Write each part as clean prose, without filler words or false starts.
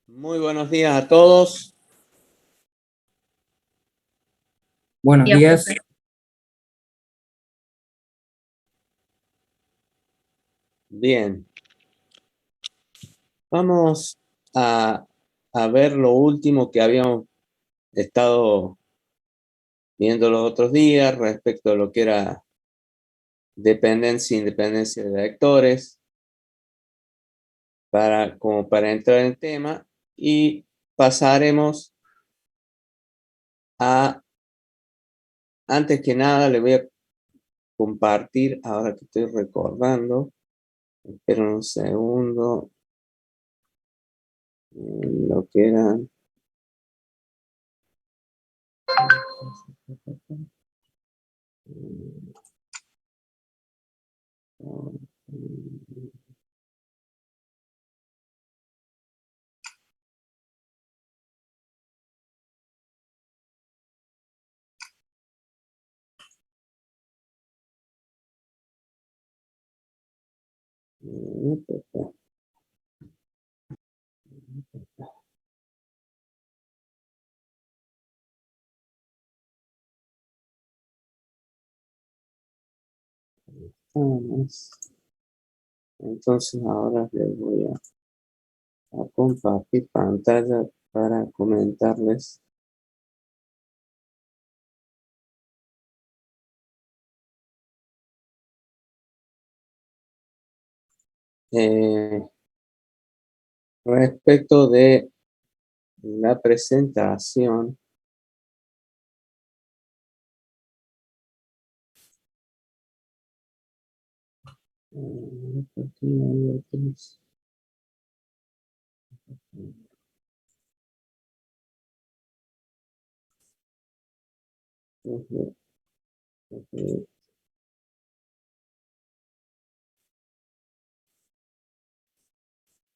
Muy buenos días a todos. Buenos días. Bien. Vamos a ver lo último que habíamos estado viendo los otros días respecto a lo que era dependencia e independencia de vectores, como para entrar en tema, y pasaremos a, antes que nada, le voy a compartir, ahora que estoy recordando, esperen un segundo, lo que era... Entonces ahora les voy a compartir pantalla para comentarles. Respecto de la presentación,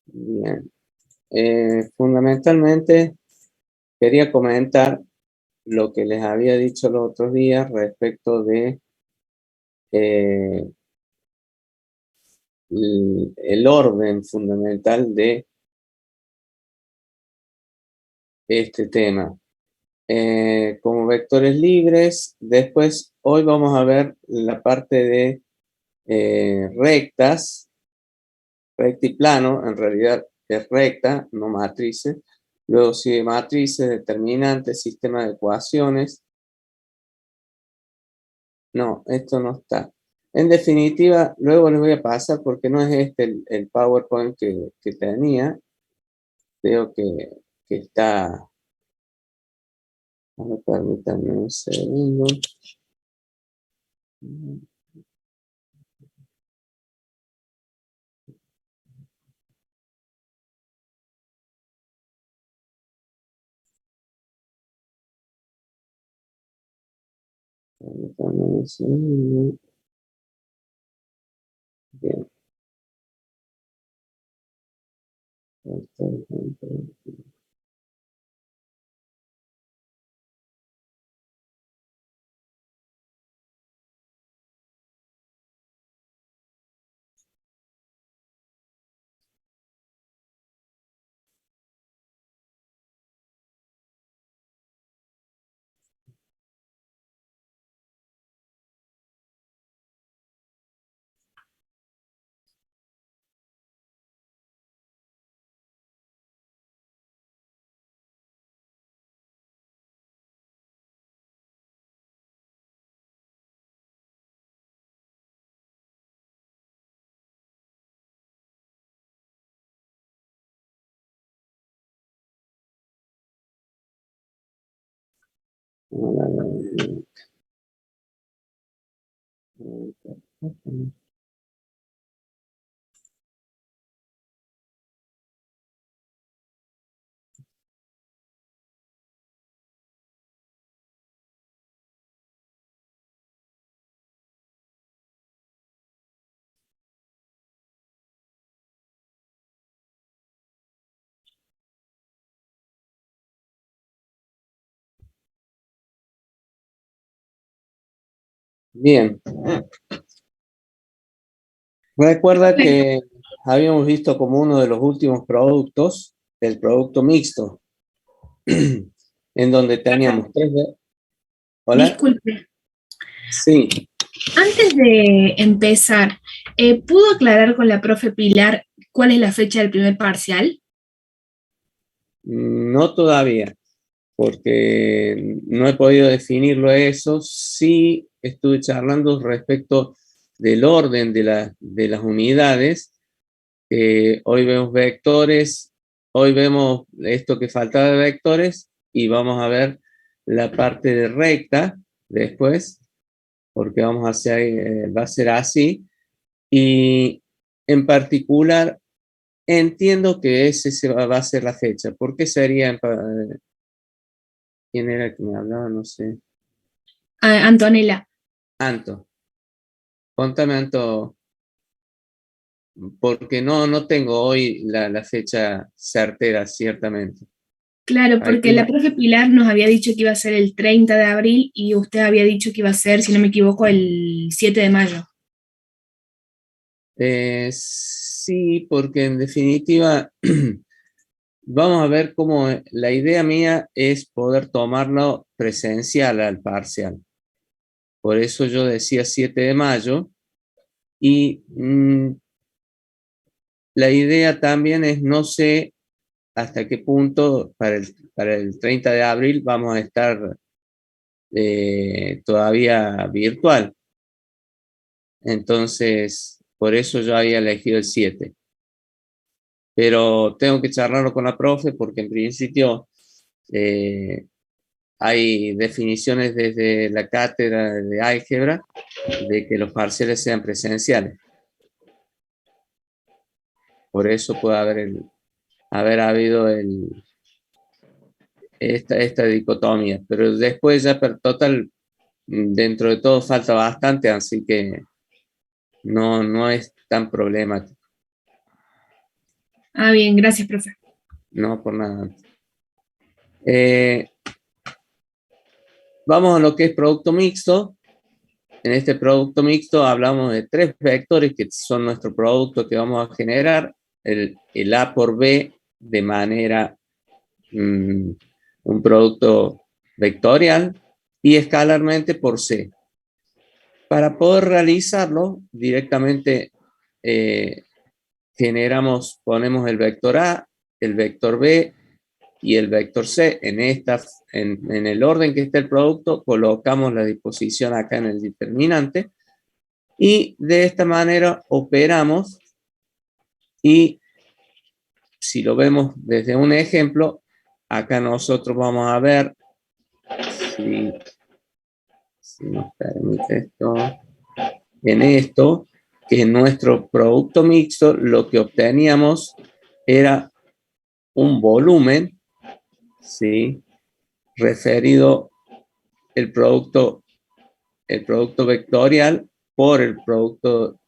bien. Fundamentalmente quería comentar lo que les había dicho los otros días respecto de el orden fundamental de este tema. Como vectores libres, después hoy vamos a ver la parte de rectas, recta y plano, en realidad es recta, no matrices. Luego sigue matrices, determinantes, sistema de ecuaciones. No, esto no está. En definitiva, luego les voy a pasar porque no es este el PowerPoint que tenía. Veo que está. A ver, permítanme un segundo. Permítanme un segundo. Bien. Bien. Recuerda que habíamos visto como uno de los últimos productos, el producto mixto, en donde teníamos tres... ¿Hola? Disculpe. Sí. Antes de empezar, ¿pudo aclarar con la profe Pilar cuál es la fecha del primer parcial? No todavía, porque no he podido definirlo eso. Sí estuve charlando respecto del orden de las unidades. Hoy vemos vectores, hoy vemos esto que faltaba de vectores y vamos a ver la parte de recta después, porque vamos a hacer, va a ser así. Y en particular, entiendo que va a ser la fecha. ¿Por qué sería? ¿Quién era el que me hablaba? No sé. Antonella. Anto. Contame, Anto, porque no tengo hoy la fecha certera, ciertamente. Claro, porque la profe Pilar nos había dicho que iba a ser el 30 de abril y usted había dicho que iba a ser, si no me equivoco, el 7 de mayo. Sí, porque en definitiva vamos a ver cómo la idea mía es poder tomarlo presencial al parcial. Por eso yo decía 7 de mayo y la idea también es, no sé hasta qué punto para el 30 de abril vamos a estar todavía virtual. Entonces, por eso yo había elegido el 7. Pero tengo que charlarlo con la profe porque en principio hay definiciones desde la cátedra de álgebra de que los parciales sean presenciales. Por eso puede haber habido esta dicotomía. Pero después ya, total, dentro de todo falta bastante, así que no es tan problemático. Ah, bien, gracias, profe. No, por nada. Vamos a lo que es producto mixto. En este producto mixto hablamos de tres vectores que son nuestro producto que vamos a generar. El A por B de manera un producto vectorial y escalarmente por C. Para poder realizarlo directamente ponemos el vector A, el vector B y el vector C en el orden que está el producto, colocamos la disposición acá en el determinante y de esta manera operamos y si lo vemos desde un ejemplo, acá nosotros vamos a ver si nos permite esto, en esto, que en nuestro producto mixto lo que obteníamos era un volumen, ¿sí? Referido el producto vectorial por el producto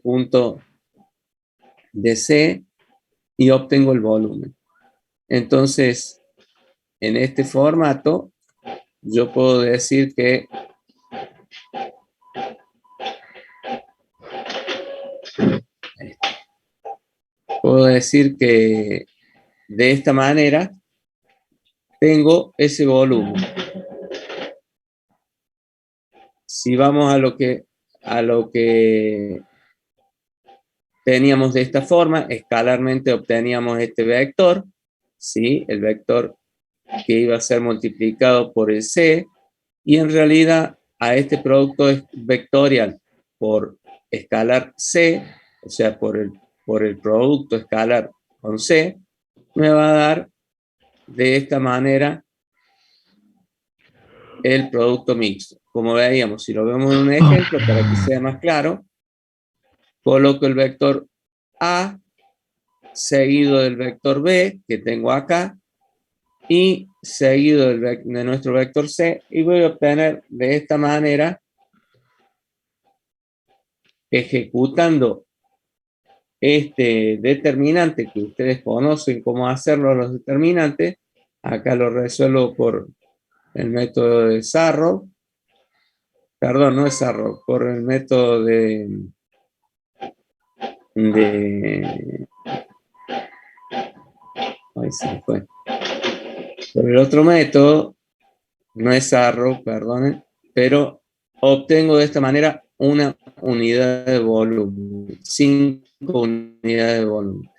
punto de C y obtengo el volumen. Entonces, en este formato, yo puedo decir que de esta manera tengo ese volumen. Si vamos a lo que teníamos de esta forma, escalarmente obteníamos este vector, ¿sí? El vector que iba a ser multiplicado por el C, y en realidad a este producto vectorial por escalar C, o sea, por el producto escalar con C, me va a dar de esta manera el producto mixto. Como veíamos, si lo vemos en un ejemplo, para que sea más claro, coloco el vector A seguido del vector B que tengo acá y seguido de nuestro vector C y voy a obtener de esta manera, ejecutando este determinante que ustedes conocen cómo hacerlo los determinantes. Acá lo resuelvo por el método de Sarro, perdón, no es Sarro, por el método de Ahí se me fue. Sobre el otro método, no es arrow, perdonen, pero obtengo de esta manera una unidad de volumen, 5 unidades de volumen.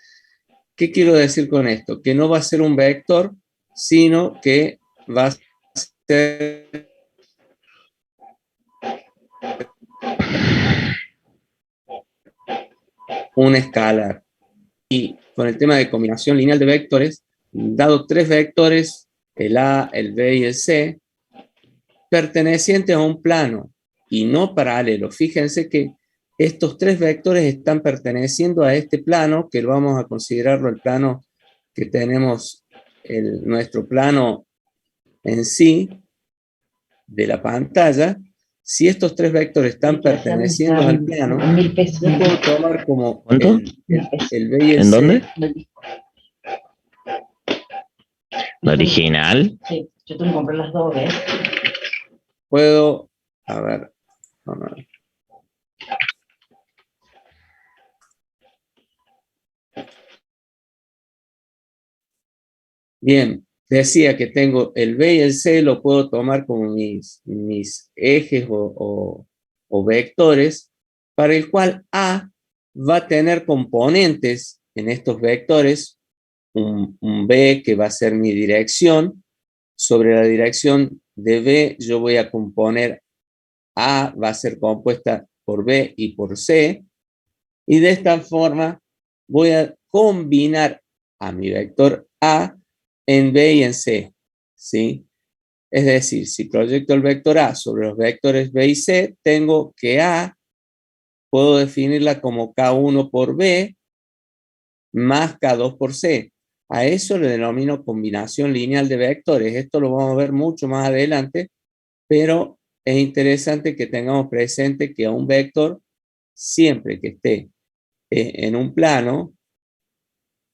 ¿Qué quiero decir con esto? Que no va a ser un vector, sino que va a ser un escalar. Y con el tema de combinación lineal de vectores, dado 3 vectores, el A, el B y el C, pertenecientes a un plano y no paralelo. Fíjense que estos 3 vectores están perteneciendo a este plano, que vamos a considerarlo el plano que tenemos, nuestro plano en sí, de la pantalla. Si estos 3 vectores están perteneciendo al plano, yo puedo tomar como el B y el ¿En C. dónde? ¿La original? Sí, yo te lo compré las dos, ¿ves? Puedo, a ver, vamos a ver. Bien, decía que tengo el B y el C, lo puedo tomar como mis ejes o vectores, para el cual A va a tener componentes en estos vectores, un B que va a ser mi dirección. Sobre la dirección de B yo voy a componer A, va a ser compuesta por B y por C, y de esta forma voy a combinar a mi vector A en B y en C, ¿sí? Es decir, si proyecto el vector A sobre los vectores B y C, tengo que A puedo definirla como K1 por B más K2 por C. A eso le denomino combinación lineal de vectores. Esto lo vamos a ver mucho más adelante, pero es interesante que tengamos presente que a un vector, siempre que esté en un plano,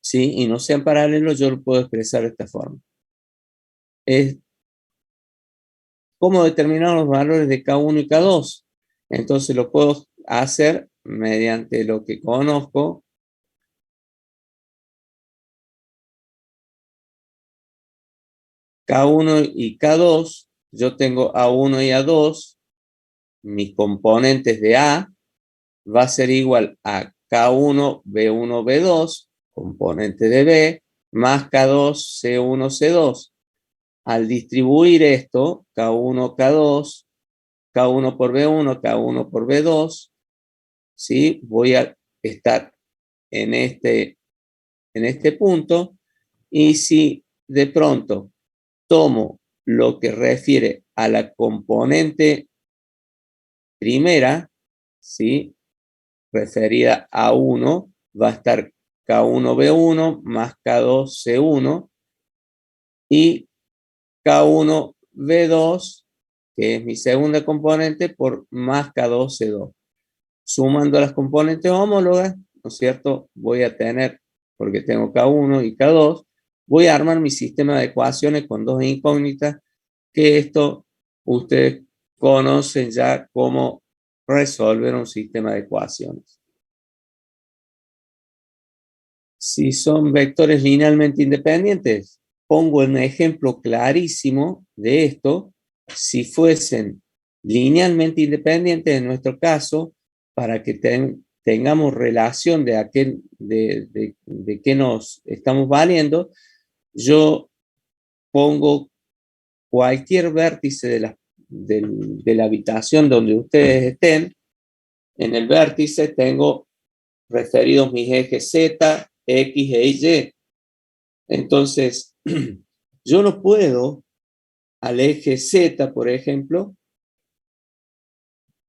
¿sí? Y no sean paralelos, yo lo puedo expresar de esta forma. Es cómo determinar los valores de K1 y K2. Entonces lo puedo hacer mediante lo que conozco. K1 y K2, yo tengo A1 y A2, mis componentes de A va a ser igual a K1, B1, B2, componente de B, más K2, C1, C2. Al distribuir esto, K1, K2, K1 por B1, K1 por B2, ¿sí? Voy a estar en este punto, y si de pronto tomo lo que refiere a la componente primera, ¿sí? Referida a 1, va a estar K1B1 más K2C1 y K1B2, que es mi segunda componente, por más K2C2. Sumando las componentes homólogas, ¿no es cierto? Voy a tener, porque tengo K1 y K2, voy a armar mi sistema de ecuaciones con dos incógnitas, que esto ustedes conocen ya cómo resolver un sistema de ecuaciones. Si son vectores linealmente independientes, pongo un ejemplo clarísimo de esto. Si fuesen linealmente independientes, en nuestro caso, para que tengamos relación de qué nos estamos valiendo, yo pongo cualquier vértice de la habitación donde ustedes estén. En el vértice tengo referidos mis ejes Z, X e Y. Entonces, yo no puedo al eje Z, por ejemplo,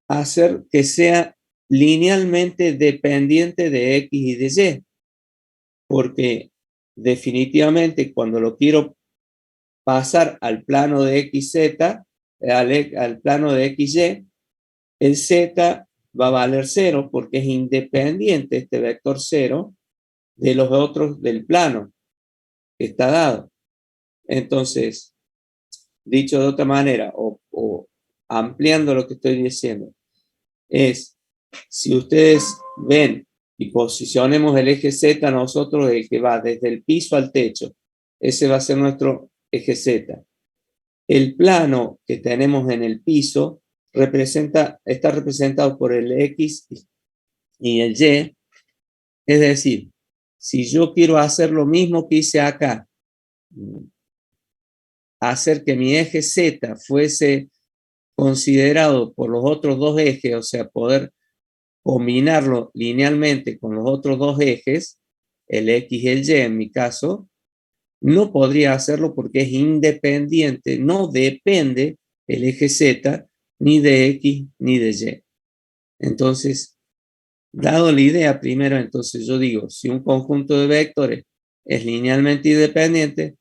hacer que sea linealmente dependiente de X y de Y, porque definitivamente cuando lo quiero pasar al plano de XZ, al plano de XY, el Z va a valer 0 porque es independiente este vector 0 de los otros del plano que está dado. Entonces, dicho de otra manera, o ampliando lo que estoy diciendo, es, si ustedes ven y posicionemos el eje Z nosotros, el que va desde el piso al techo. Ese va a ser nuestro eje Z. El plano que tenemos en el piso está representado por el X y el Y. Es decir, si yo quiero hacer lo mismo que hice acá, hacer que mi eje Z fuese considerado por los otros dos ejes, o sea, poder combinarlo linealmente con los otros dos ejes, el X y el Y en mi caso, no podría hacerlo porque es independiente, no depende el eje Z ni de X ni de Y. Entonces, dado la idea primero, entonces yo digo, si un conjunto de vectores es linealmente independiente,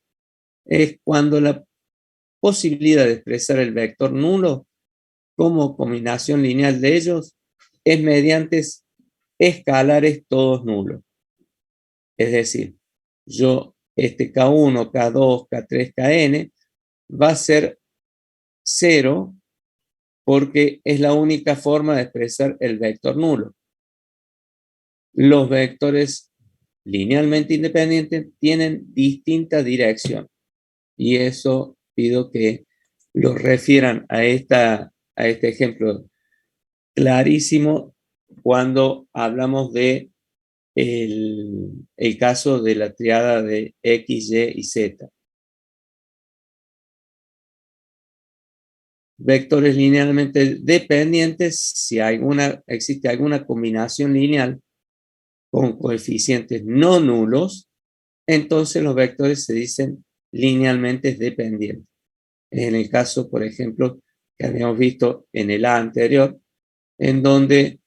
es cuando la posibilidad de expresar el vector nulo como combinación lineal de ellos es mediante escalares todos nulos. Es decir, este K1, K2, K3, Kn va a ser 0 porque es la única forma de expresar el vector nulo. Los vectores linealmente independientes tienen distinta dirección y eso pido que lo refieran a este ejemplo clarísimo cuando hablamos de el caso de la triada de X, Y y Z. Vectores linealmente dependientes, si existe alguna combinación lineal con coeficientes no nulos, entonces los vectores se dicen linealmente dependientes. En el caso, por ejemplo, que habíamos visto en el A anterior, en donde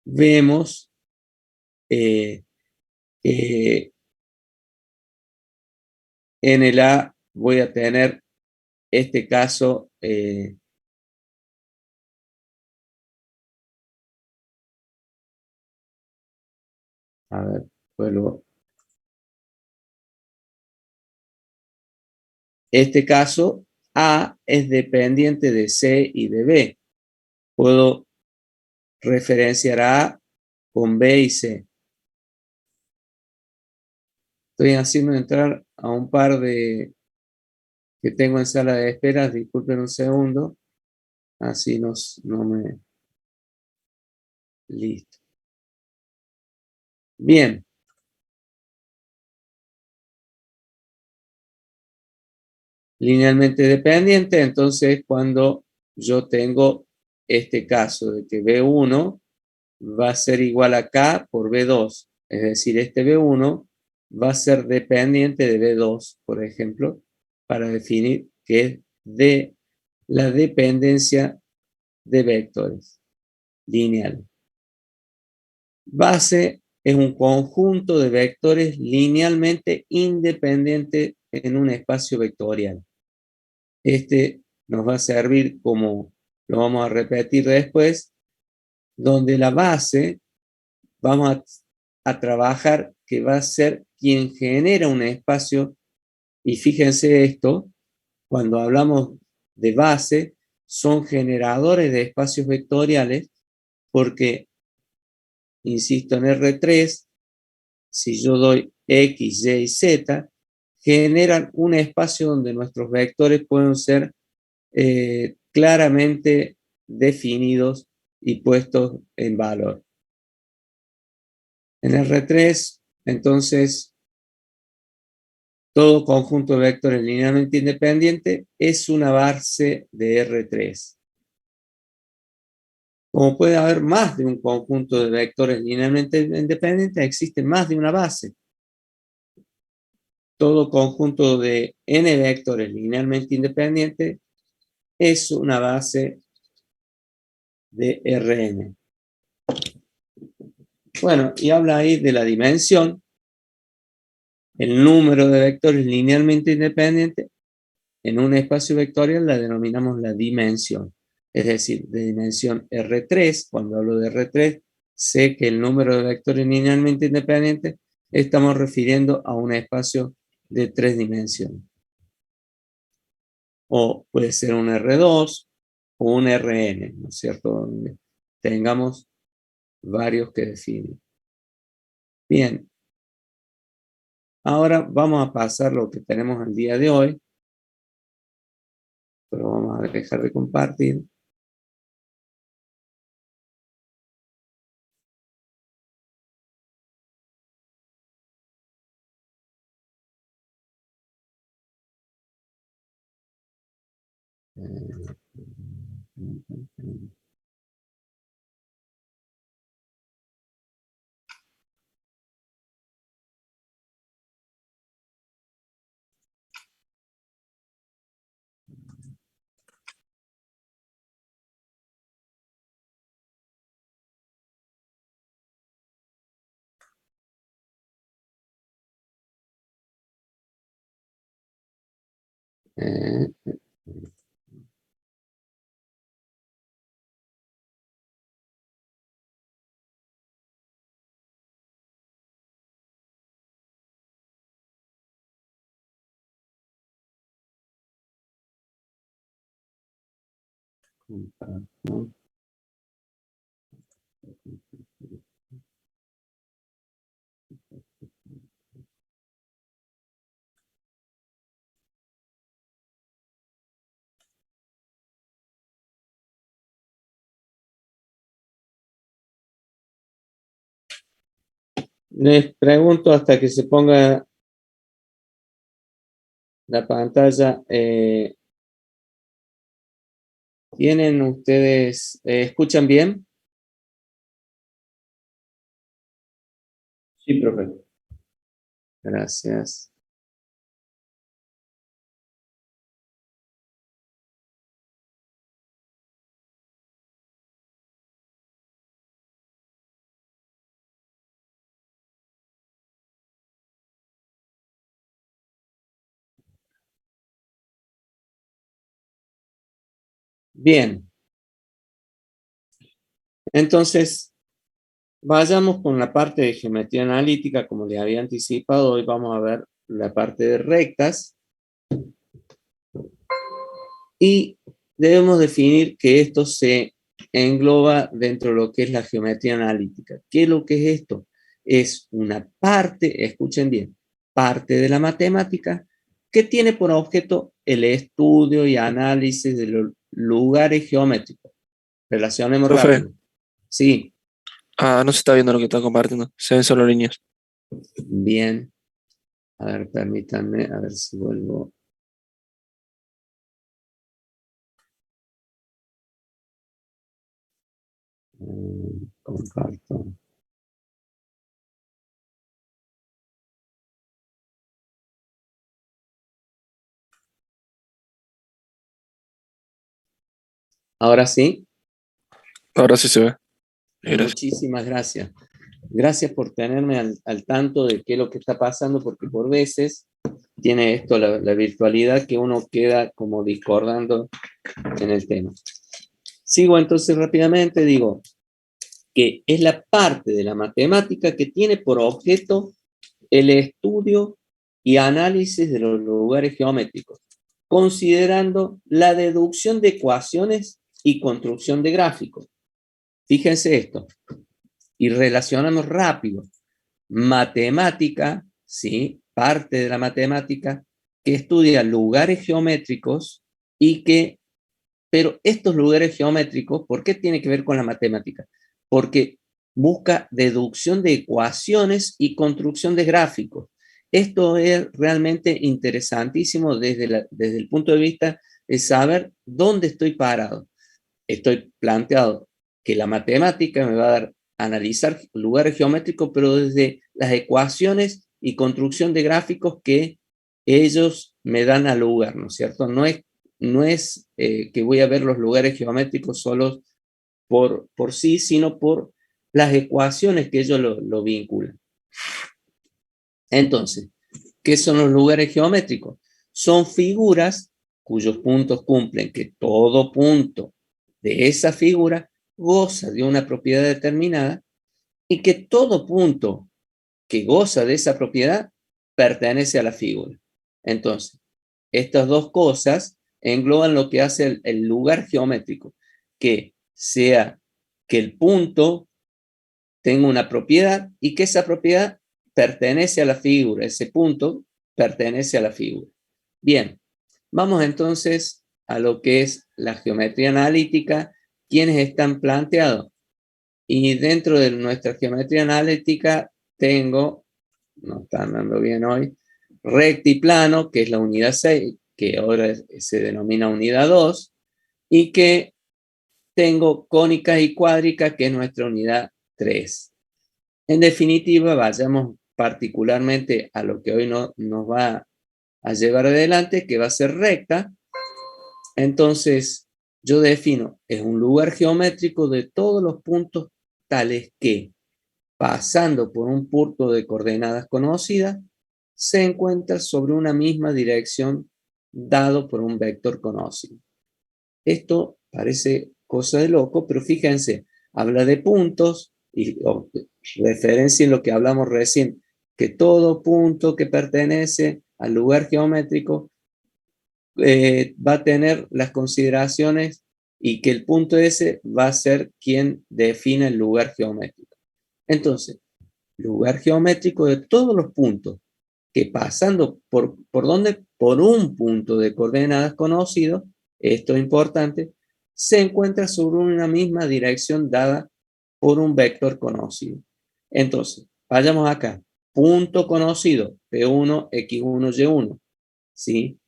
vemos que en el A voy a tener este caso a ver, vuelvo. Este caso, A es dependiente de C y de B. Puedo referenciar a A con B y C. Estoy haciendo entrar a un par de que tengo en sala de espera. Disculpen un segundo. Así no me... Listo. Bien. Linealmente dependiente, entonces cuando yo tengo este caso de que B1 va a ser igual a K por B2, es decir, este B1 va a ser dependiente de B2, por ejemplo, para definir que es de la dependencia de vectores lineales. Base es un conjunto de vectores linealmente independientes en un espacio vectorial. Este nos va a servir como, lo vamos a repetir después, donde la base vamos a trabajar que va a ser quien genera un espacio, y fíjense esto, cuando hablamos de base, son generadores de espacios vectoriales porque, insisto, en R3, si yo doy X, Y y Z, generan un espacio donde nuestros vectores pueden ser claramente definidos y puestos en valor. En R3, entonces, todo conjunto de vectores linealmente independiente es una base de R3. Como puede haber más de un conjunto de vectores linealmente independientes, existe más de una base. Todo conjunto de n vectores linealmente independientes es una base de Rn. Bueno, y habla ahí de la dimensión. El número de vectores linealmente independientes en un espacio vectorial la denominamos la dimensión. Es decir, de dimensión R3, cuando hablo de R3, sé que el número de vectores linealmente independientes estamos refiriendo a un espacio de 3 dimensiones. O puede ser un R2 o un Rn, ¿no es cierto? Donde tengamos varios que definen. Bien. Ahora vamos a pasar lo que tenemos el día de hoy. Pero vamos a dejar de compartir. Eh, comparto. Les pregunto hasta que se ponga la pantalla. ¿Tienen ustedes, escuchan bien? Sí, profe. Gracias. Bien. Entonces, vayamos con la parte de geometría analítica, como les había anticipado. Hoy vamos a ver la parte de rectas. Y debemos definir que esto se engloba dentro de lo que es la geometría analítica. ¿Qué es lo que es esto? Es una parte, escuchen bien, parte de la matemática que tiene por objeto el estudio y análisis de los lugares geométricos. Relacionemos Profe, rápido. Sí, no se está viendo lo que está compartiendo. Se ven solo líneas. bien. A ver, permítanme, a ver si vuelvo. Comparto. Ahora sí. Ahora sí se ve. Gracias. Muchísimas gracias. Gracias por tenerme al tanto de qué es lo que está pasando, porque por veces tiene esto la virtualidad que uno queda como discordando en el tema. Sigo entonces rápidamente, digo que es la parte de la matemática que tiene por objeto el estudio y análisis de los lugares geométricos, considerando la deducción de ecuaciones y construcción de gráficos. Fíjense esto, y relacionamos rápido. Matemática, ¿sí? Parte de la matemática que estudia lugares geométricos y que, pero estos lugares geométricos, ¿por qué tiene que ver con la matemática? Porque busca deducción de ecuaciones y construcción de gráficos. Esto es realmente interesantísimo desde el punto de vista de saber dónde estoy parado. Estoy planteado que la matemática me va a dar analizar lugares geométricos, pero desde las ecuaciones y construcción de gráficos que ellos me dan al lugar, ¿no es cierto? No es que voy a ver los lugares geométricos solos por sí, sino por las ecuaciones que ellos lo vinculan. Entonces, ¿qué son los lugares geométricos? Son figuras cuyos puntos cumplen que todo punto de esa figura goza de una propiedad determinada y que todo punto que goza de esa propiedad pertenece a la figura. Entonces, estas dos cosas engloban lo que hace el lugar geométrico, que sea que el punto tenga una propiedad y que esa propiedad pertenece a la figura, ese punto pertenece a la figura. Bien, vamos entonces a lo que es la geometría analítica, quienes están planteados. Y dentro de nuestra geometría analítica tengo, no está andando bien hoy, rectiplano, que es la unidad 6, que ahora se denomina unidad 2, y que tengo cónicas y cuádricas, que es nuestra unidad 3. En definitiva, vayamos particularmente a lo que hoy nos va a llevar adelante, que va a ser recta. Entonces, yo defino, es un lugar geométrico de todos los puntos tales que, pasando por un punto de coordenadas conocidas, se encuentra sobre una misma dirección dado por un vector conocido. Esto parece cosa de loco, pero fíjense, habla de puntos y referencia en lo que hablamos recién, que todo punto que pertenece al lugar geométrico va a tener las consideraciones y que el punto ese va a ser quien define el lugar geométrico. Entonces, lugar geométrico de todos los puntos que pasando ¿por dónde? Por un punto de coordenadas conocido, esto es importante, se encuentra sobre una misma dirección dada por un vector conocido. Entonces, vayamos acá. Punto conocido, P1, X1, Y1. ¿Sí?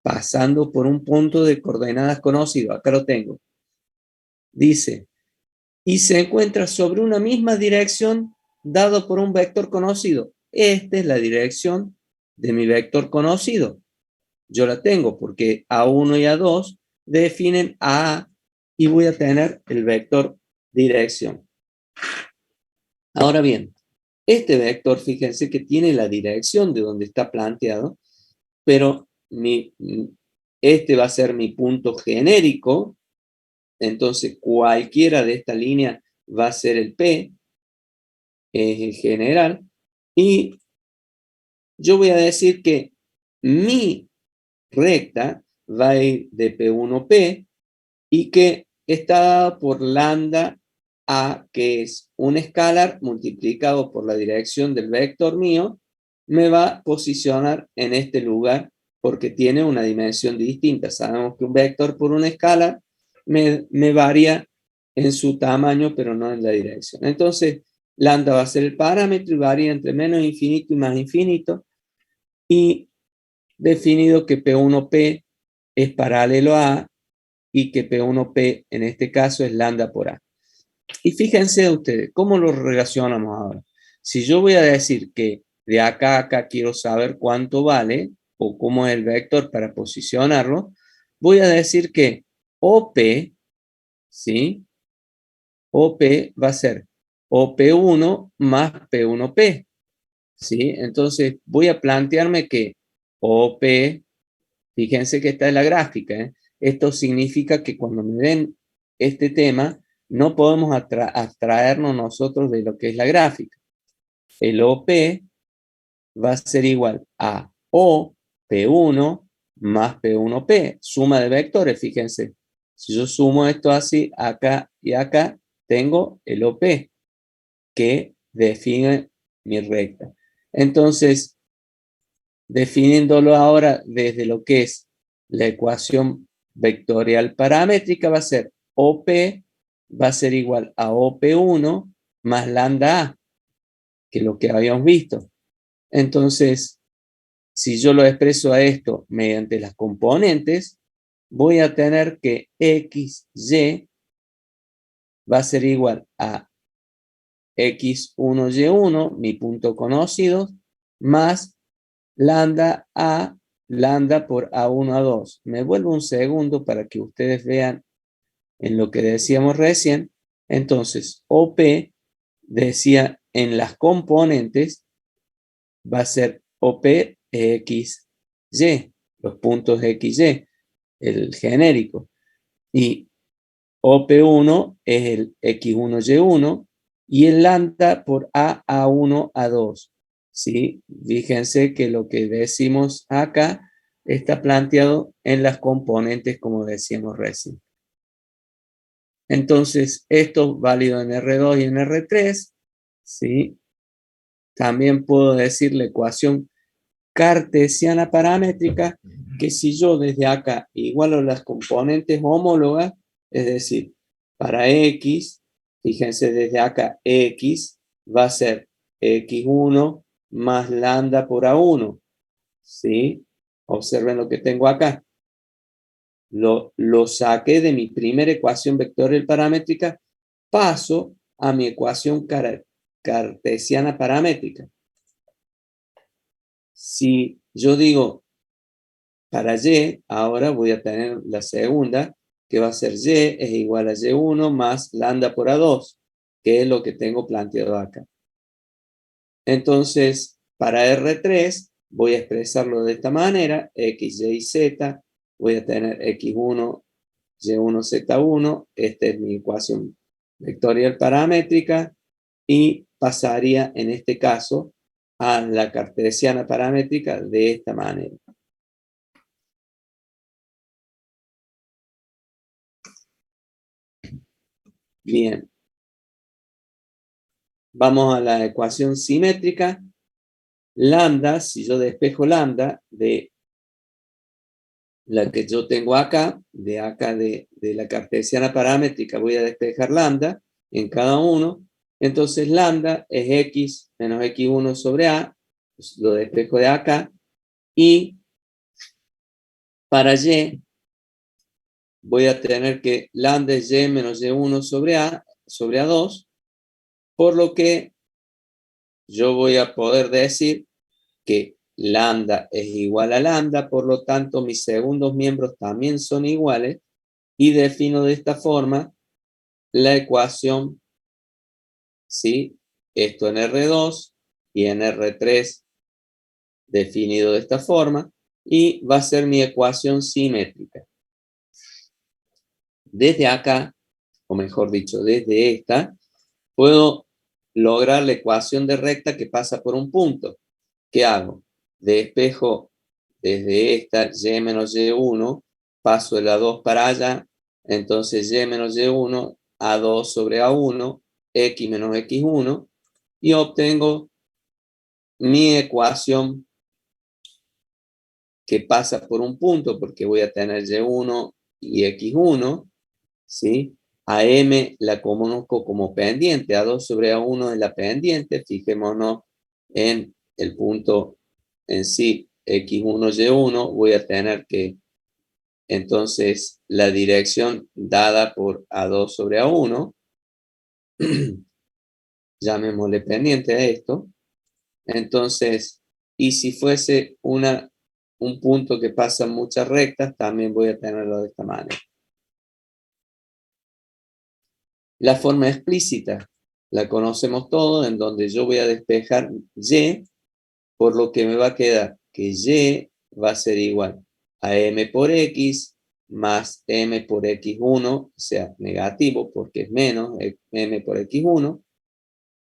Pasando por un punto de coordenadas conocido. Acá lo tengo. Dice, y se encuentra sobre una misma dirección dado por un vector conocido. Esta es la dirección de mi vector conocido. Yo la tengo porque A1 y A2 definen A y voy a tener el vector dirección. Ahora bien, este vector, fíjense que tiene la dirección de donde está planteado, pero este va a ser mi punto genérico. Entonces, cualquiera de esta línea va a ser el P, es el general, y yo voy a decir que mi recta va a ir de P1P y que está dada por lambda A, que es un escalar multiplicado por la dirección del vector mío, me va a posicionar en este lugar porque tiene una dimensión distinta. Sabemos que un vector por un escalar me varía en su tamaño, pero no en la dirección. Entonces, lambda va a ser el parámetro y varía entre menos infinito y más infinito. Y definido que P1P es paralelo a A y que P1P en este caso es lambda por A. Y fíjense ustedes, ¿cómo lo relacionamos ahora? Si yo voy a decir que de acá a acá quiero saber cuánto vale o cómo es el vector para posicionarlo, voy a decir que OP, ¿sí? OP va a ser OP1 más P1P, ¿sí? Entonces voy a plantearme que OP, fíjense que está en la gráfica, ¿eh? Esto significa que cuando me den este tema, no podemos abstraernos nosotros de lo que es la gráfica. El OP va a ser igual a O P1 más P1P, suma de vectores, fíjense. Si yo sumo esto así, acá y acá, tengo el OP que define mi recta. Entonces, definiéndolo ahora desde lo que es la ecuación vectorial paramétrica, va a ser OP va a ser igual a OP1 más lambda A, que es lo que habíamos visto. Entonces, si yo lo expreso a esto mediante las componentes, voy a tener que XY va a ser igual a X1, Y1, mi punto conocido, más lambda A, lambda por A1, A2. Me vuelvo un segundo para que ustedes vean en lo que decíamos recién. Entonces, OP decía en las componentes va a ser OP XY, los puntos XY, el genérico. Y OP1 es el X1, Y1 y el lambda por A1, A2. ¿Sí? Fíjense que lo que decimos acá está planteado en las componentes como decíamos recién. Entonces, esto es válido en R2 y en R3, ¿sí? también puedo decir la ecuación cartesiana paramétrica, que si yo desde acá igualo las componentes homólogas, es decir, para x, fíjense desde acá, x va a ser x1 más lambda por a1, ¿sí? Observen lo que tengo acá. Lo saqué de mi primera ecuación vectorial paramétrica, paso a mi ecuación cartesiana paramétrica. Si yo digo para y, ahora voy a tener la segunda, que va a ser y es igual a y1 más lambda por a2, que es lo que tengo planteado acá. Entonces, para R3, voy a expresarlo de esta manera, x, y, z, voy a tener x1, y1, z1, esta es mi ecuación vectorial paramétrica, y pasaría en este caso a la cartesiana paramétrica de esta manera. Bien. Vamos a la ecuación simétrica. Lambda, si yo despejo lambda de la que yo tengo acá, de la cartesiana paramétrica, voy a despejar lambda en cada uno. Entonces lambda es x menos x1 sobre a, pues lo despejo de acá. Y para y, voy a tener que lambda es y menos y1 sobre a2, por lo que yo voy a poder decir que lambda es igual a lambda, por lo tanto mis segundos miembros también son iguales, y defino de esta forma la ecuación, ¿sí? Esto en R2 y en R3 definido de esta forma, y va a ser mi ecuación simétrica. Desde acá, o mejor dicho, desde esta, puedo lograr la ecuación de recta que pasa por un punto. ¿Qué hago? Despejo desde esta y menos y1, paso de la 2 para allá, entonces y menos y1, a2 sobre a1, x menos x1, y obtengo mi ecuación que pasa por un punto, porque voy a tener y1 y x1, ¿sí? A m la conozco como pendiente, a2 sobre a1 es la pendiente, fijémonos en el punto en sí, x1, y1, voy a tener que, entonces, la dirección dada por a2 sobre a1, llamémosle pendiente a esto, entonces, y si fuese un punto que pasa muchas rectas, también voy a tenerlo de esta manera. La forma explícita la conocemos todos, en donde yo voy a despejar y, por lo que me va a quedar que y va a ser igual a m por x más m por x1, o sea, negativo porque es menos m por x1,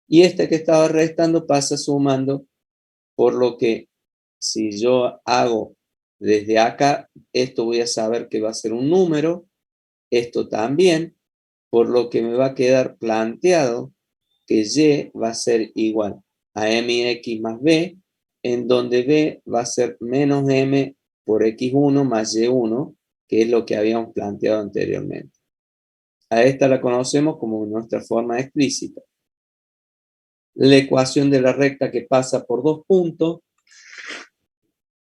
y esta que estaba restando pasa sumando, por lo que si yo hago desde acá, esto voy a saber que va a ser un número, esto también, por lo que me va a quedar planteado que y va a ser igual a mx más b, en donde b va a ser menos m por x1 más y1, que es lo que habíamos planteado anteriormente. A esta la conocemos como nuestra forma explícita. La ecuación de la recta que pasa por dos puntos,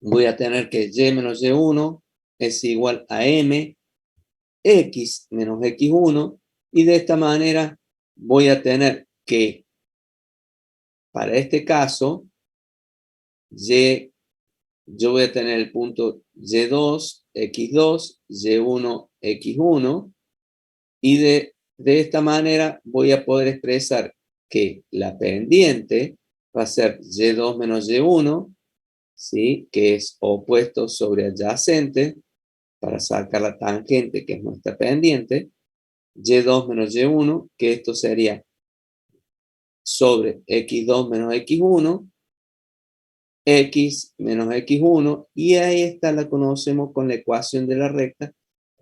voy a tener que y menos y1 es igual a m x menos x1, y de esta manera voy a tener que, para este caso, yo voy a tener el punto y2, x2, y1, x1, y de esta manera voy a poder expresar que la pendiente va a ser y2 menos y1, ¿sí? Que es opuesto sobre adyacente, para sacar la tangente, que es nuestra pendiente, y2 menos y1, que esto sería sobre x2 menos x1, x menos x1, y a esta la conocemos con la ecuación de la recta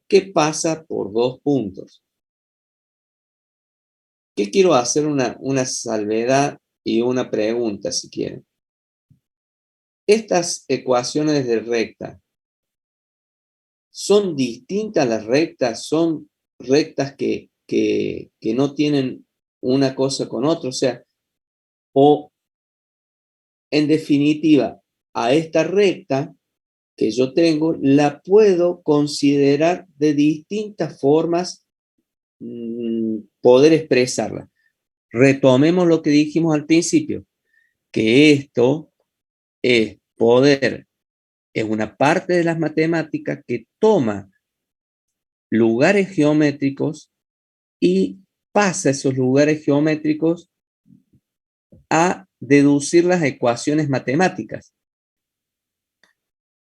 que pasa por dos puntos. ¿Qué quiero hacer una salvedad y una pregunta, si quieren. Estas ecuaciones de recta, ¿son distintas las rectas? ¿Son rectas que no tienen una cosa con otra? O sea, o en definitiva, a esta recta que yo tengo, la puedo considerar de distintas formas, poder expresarla. Retomemos lo que dijimos al principio, que esto es poder, es una parte de las matemáticas que toma lugares geométricos y pasa esos lugares geométricos a deducir las ecuaciones matemáticas.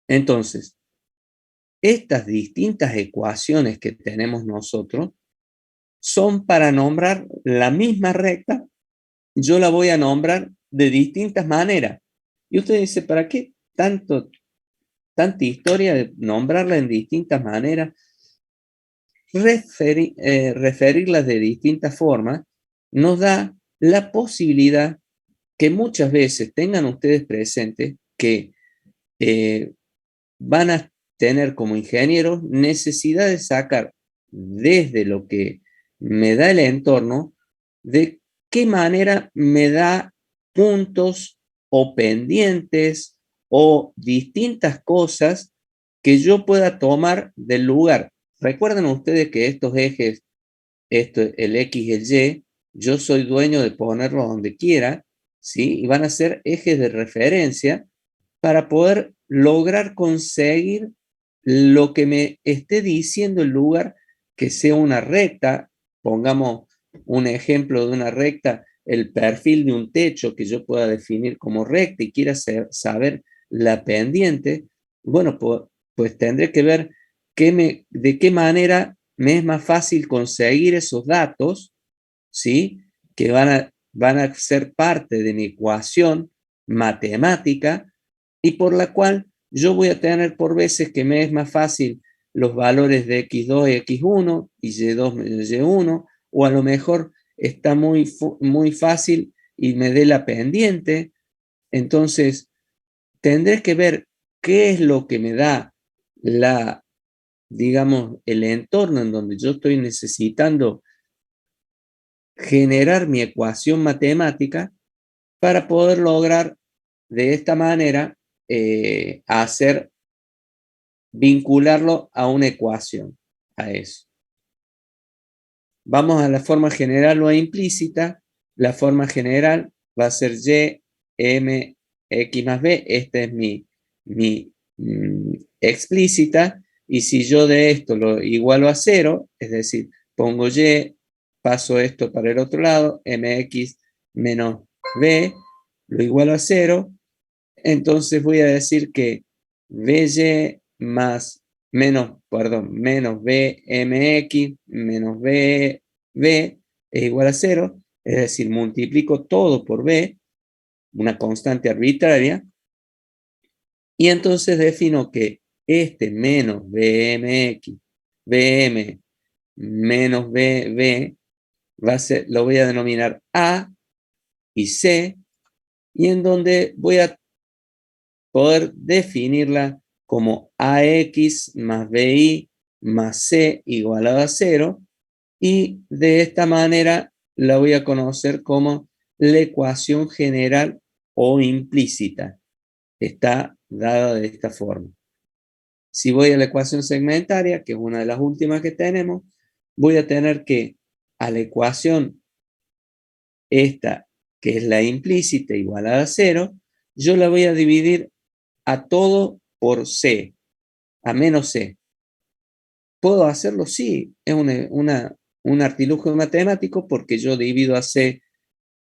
Entonces, estas distintas ecuaciones que tenemos nosotros son para nombrar la misma recta. Yo la voy a nombrar de distintas maneras. Y usted dice, ¿para qué tanta historia de nombrarla en distintas maneras? Referirlas de distintas formas nos da la posibilidad que muchas veces tengan ustedes presentes que van a tener como ingenieros necesidad de sacar desde lo que me da el entorno, de qué manera me da puntos o pendientes o distintas cosas que yo pueda tomar del lugar. Recuerden ustedes que estos ejes, el X y el Y, yo soy dueño de ponerlos donde quiera, ¿sí? Y van a ser ejes de referencia para poder lograr conseguir lo que me esté diciendo el lugar, que sea una recta. Pongamos un ejemplo de una recta, el perfil de un techo que yo pueda definir como recta y quiera saber la pendiente. Bueno, pues tendré que ver de qué manera me es más fácil conseguir esos datos, ¿sí? Que van a ser parte de mi ecuación matemática y por la cual yo voy a tener por veces que me es más fácil los valores de x2 y x1 y y2 menos y1, o a lo mejor está muy fácil y me dé la pendiente. Entonces, tendré que ver qué es lo que me da digamos, el entorno en donde yo estoy necesitando generar mi ecuación matemática para poder lograr de esta manera vincularlo a una ecuación, a eso. Vamos a la forma general o implícita. La forma general va a ser y m x más b. Esta es mi explícita. Y si yo de esto lo igualo a 0, es decir, pongo y, paso esto para el otro lado, mx menos b, lo igualo a 0, entonces voy a decir que by menos bmx menos bb es igual a 0, es decir, multiplico todo por b, una constante arbitraria, y entonces defino que este menos bmx, bm menos bb, lo voy a denominar a y c, y en donde voy a poder definirla como ax más bi más c igualado a 0, y de esta manera la voy a conocer como la ecuación general o implícita. Está dada de esta forma. Si voy a la ecuación segmentaria, que es una de las últimas que tenemos, voy a tener que a la ecuación esta, que es la implícita igualada a 0, yo la voy a dividir a todo por c, a menos c. ¿Puedo hacerlo? Sí, es un artilugio matemático porque yo divido a c,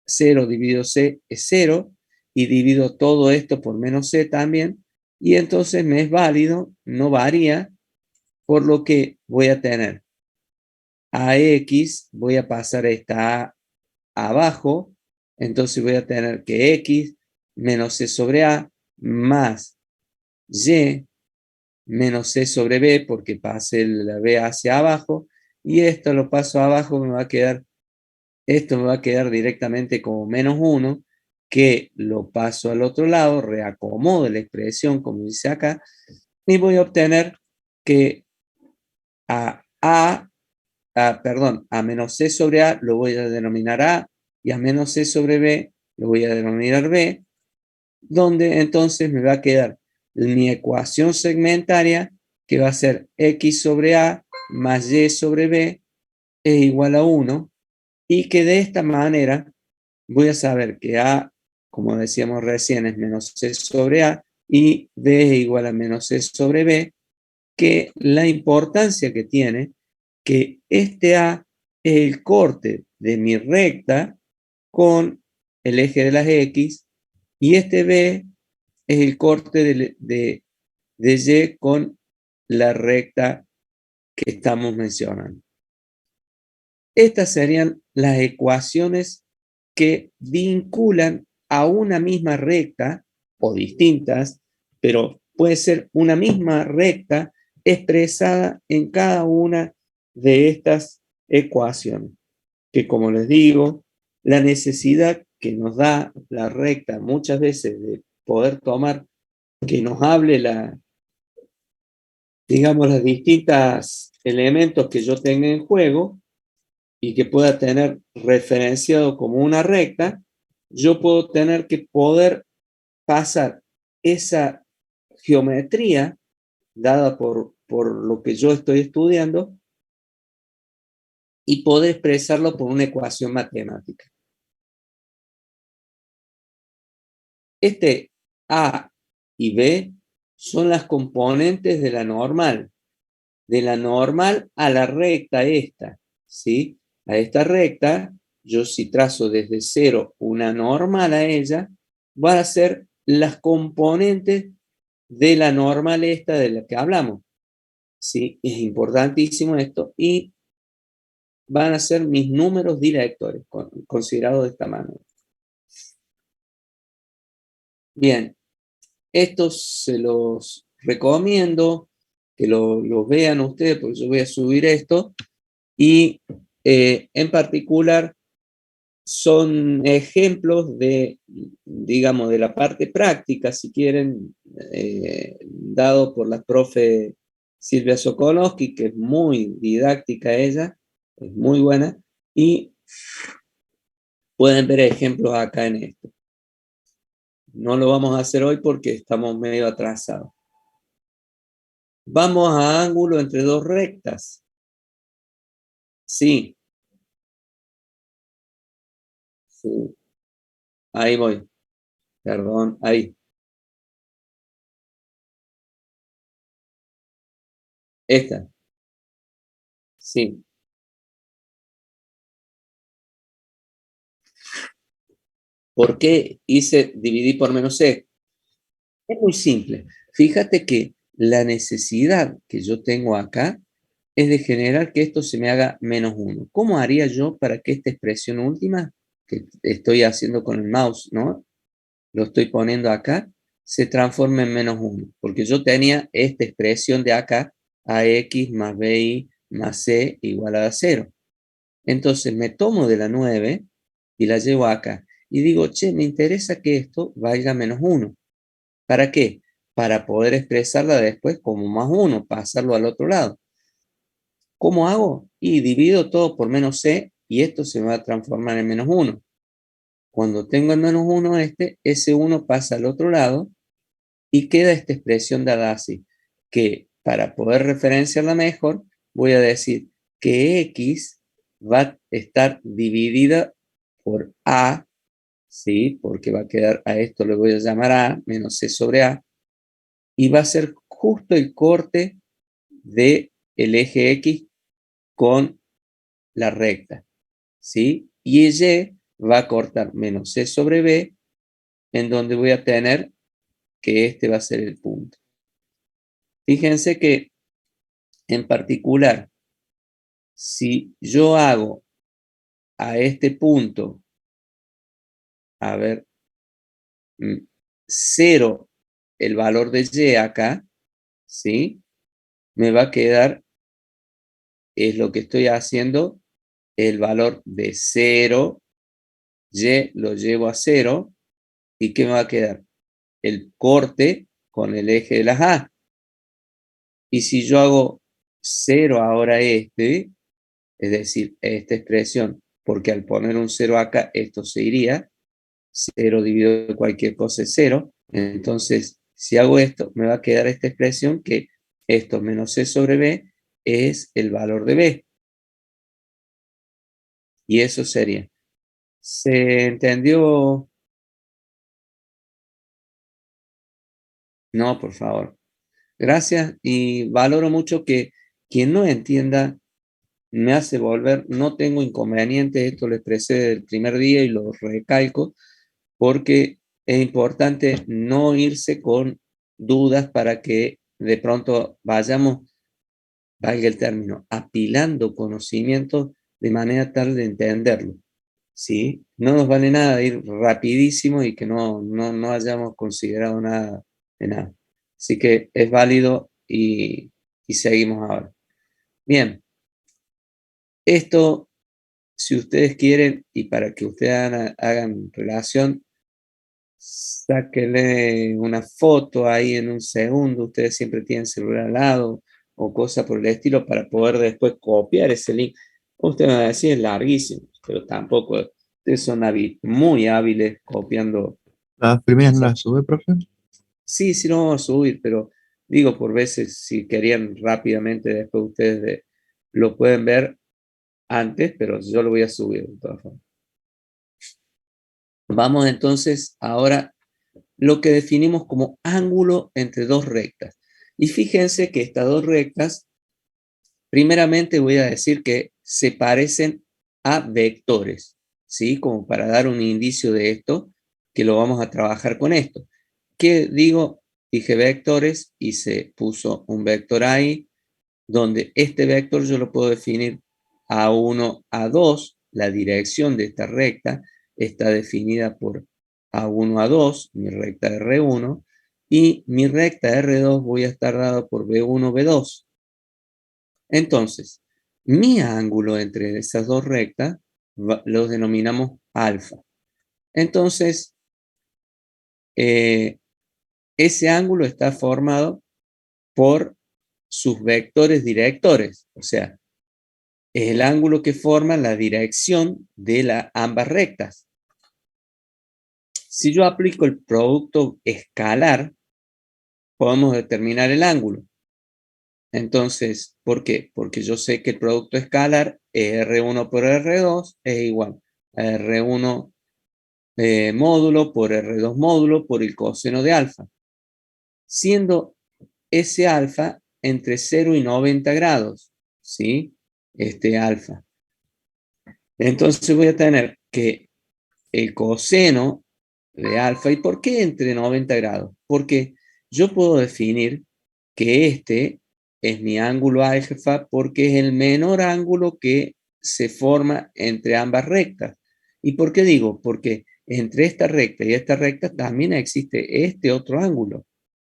0 dividido c es 0, y divido todo esto por menos c también, y entonces me es válido, no varía, por lo que voy a tener a x, voy a pasar esta a abajo, entonces voy a tener que x menos c sobre a más y menos c sobre b, porque pasé la b hacia abajo, y esto lo paso abajo, esto me va a quedar directamente como menos 1, que lo paso al otro lado, reacomodo la expresión como dice acá, y voy a obtener que a menos C sobre A lo voy a denominar A, y a menos C sobre B lo voy a denominar B, donde entonces me va a quedar mi ecuación segmentaria, que va a ser X sobre A más Y sobre B es igual a 1, y que de esta manera voy a saber que A, como decíamos recién, es menos C sobre A, y B es igual a menos C sobre B, que la importancia que tiene que este A es el corte de mi recta con el eje de las X, y este B es el corte de Y con la recta que estamos mencionando. Estas serían las ecuaciones que vinculan a una misma recta, o distintas, pero puede ser una misma recta expresada en cada una de estas ecuaciones, que como les digo, la necesidad que nos da la recta muchas veces de poder tomar, que nos hable digamos, los distintos elementos que yo tenga en juego, y que pueda tener referenciado como una recta, yo puedo tener que poder pasar esa geometría dada por lo que yo estoy estudiando y poder expresarlo por una ecuación matemática. Este A y B son las componentes de la normal a la recta esta, ¿sí? A esta recta, yo si trazo desde cero una normal a ella, van a ser las componentes de la normal esta de la que hablamos, ¿sí? Es importantísimo esto, y van a ser mis números directores, considerados de esta manera. Bien, estos se los recomiendo que lo vean ustedes, porque yo voy a subir esto, y en particular son ejemplos de, digamos, de la parte práctica, si quieren, dado por la profe Silvia Sokolowski, que es muy didáctica ella, es muy buena, y pueden ver ejemplos acá en esto. No lo vamos a hacer hoy porque estamos medio atrasados. Vamos a ángulo entre dos rectas. Sí. Sí. Ahí voy. Perdón, ahí. Esta. Sí. ¿Por qué dividí por menos C? Es muy simple. Fíjate que la necesidad que yo tengo acá es de generar que esto se me haga menos 1. ¿Cómo haría yo para que esta expresión última que estoy haciendo con el mouse, ¿no? Lo estoy poniendo acá, se transforme en menos 1? Porque yo tenía esta expresión de acá, AX más BI más C igual a 0. Entonces me tomo de la 9 y la llevo acá. Y digo, che, me interesa que esto valga menos 1. ¿Para qué? Para poder expresarla después como más 1, pasarlo al otro lado. ¿Cómo hago? Y divido todo por menos C, y esto se va a transformar en menos 1. Cuando tengo el menos 1 ese 1 pasa al otro lado y queda esta expresión dada así, que para poder referenciarla mejor, voy a decir que X va a estar dividida por A, ¿sí? Porque va a quedar, a esto le voy a llamar A, menos C sobre A, y va a ser justo el corte del eje X con la recta, ¿sí? Y Y va a cortar menos C sobre B, en donde voy a tener que este va a ser el punto. Fíjense que, en particular, si yo hago a este punto, a ver, 0 el valor de Y acá, ¿sí? Me va a quedar, es lo que estoy haciendo, el valor de 0, Y lo llevo a 0, ¿Y qué me va a quedar? El corte con el eje de las A. Y si yo hago 0 ahora es decir, esta expresión, porque al poner un 0 acá, esto se iría, 0 dividido cualquier cosa es 0, entonces si hago esto, me va a quedar esta expresión que esto menos C sobre B es el valor de B. Y eso sería. ¿Se entendió? No, por favor. Gracias y valoro mucho que quien no entienda me hace volver, no tengo inconveniente, esto lo expresé desde el primer día y lo recalco, porque es importante no irse con dudas para que de pronto vayamos, valga el término, apilando conocimientos de manera tal de entenderlo, ¿sí? No nos vale nada ir rapidísimo y que no hayamos considerado nada de nada. Así que es válido y seguimos ahora. Bien, esto, si ustedes quieren y para que ustedes hagan relación, sáquenle una foto ahí en un segundo, ustedes siempre tienen celular al lado o cosa por el estilo para poder después copiar ese link. Usted me va a decir, es larguísimo, pero tampoco, ustedes son muy hábiles copiando. ¿Las primeras no las sube, profe? Sí, sí lo vamos a subir, pero digo por veces, si querían rápidamente, después ustedes lo pueden ver antes, pero yo lo voy a subir de todas formas. Vamos entonces ahora lo que definimos como ángulo entre dos rectas. Y fíjense que estas dos rectas, primeramente voy a decir que se parecen a vectores, ¿sí? Como para dar un indicio de esto, que lo vamos a trabajar con esto. ¿Qué digo? Dije vectores y se puso un vector ahí, donde este vector yo lo puedo definir A1, A2, la dirección de esta recta está definida por A1, A2, mi recta R1, y mi recta R2 voy a estar dado por B1, B2. Entonces, mi ángulo entre esas dos rectas los denominamos alfa. Entonces, ese ángulo está formado por sus vectores directores, o sea, es el ángulo que forma la dirección de ambas rectas. Si yo aplico el producto escalar, podemos determinar el ángulo. Entonces, ¿por qué? Porque yo sé que el producto escalar R1 por R2 es igual a R1 módulo por R2 módulo por el coseno de alfa, siendo ese alfa entre 0 y 90 grados, ¿sí? Este alfa. Entonces voy a tener que el coseno de alfa, ¿y por qué entre 90 grados? Porque yo puedo definir que este es mi ángulo alfa porque es el menor ángulo que se forma entre ambas rectas. ¿Y por qué digo? Porque entre esta recta y esta recta también existe este otro ángulo,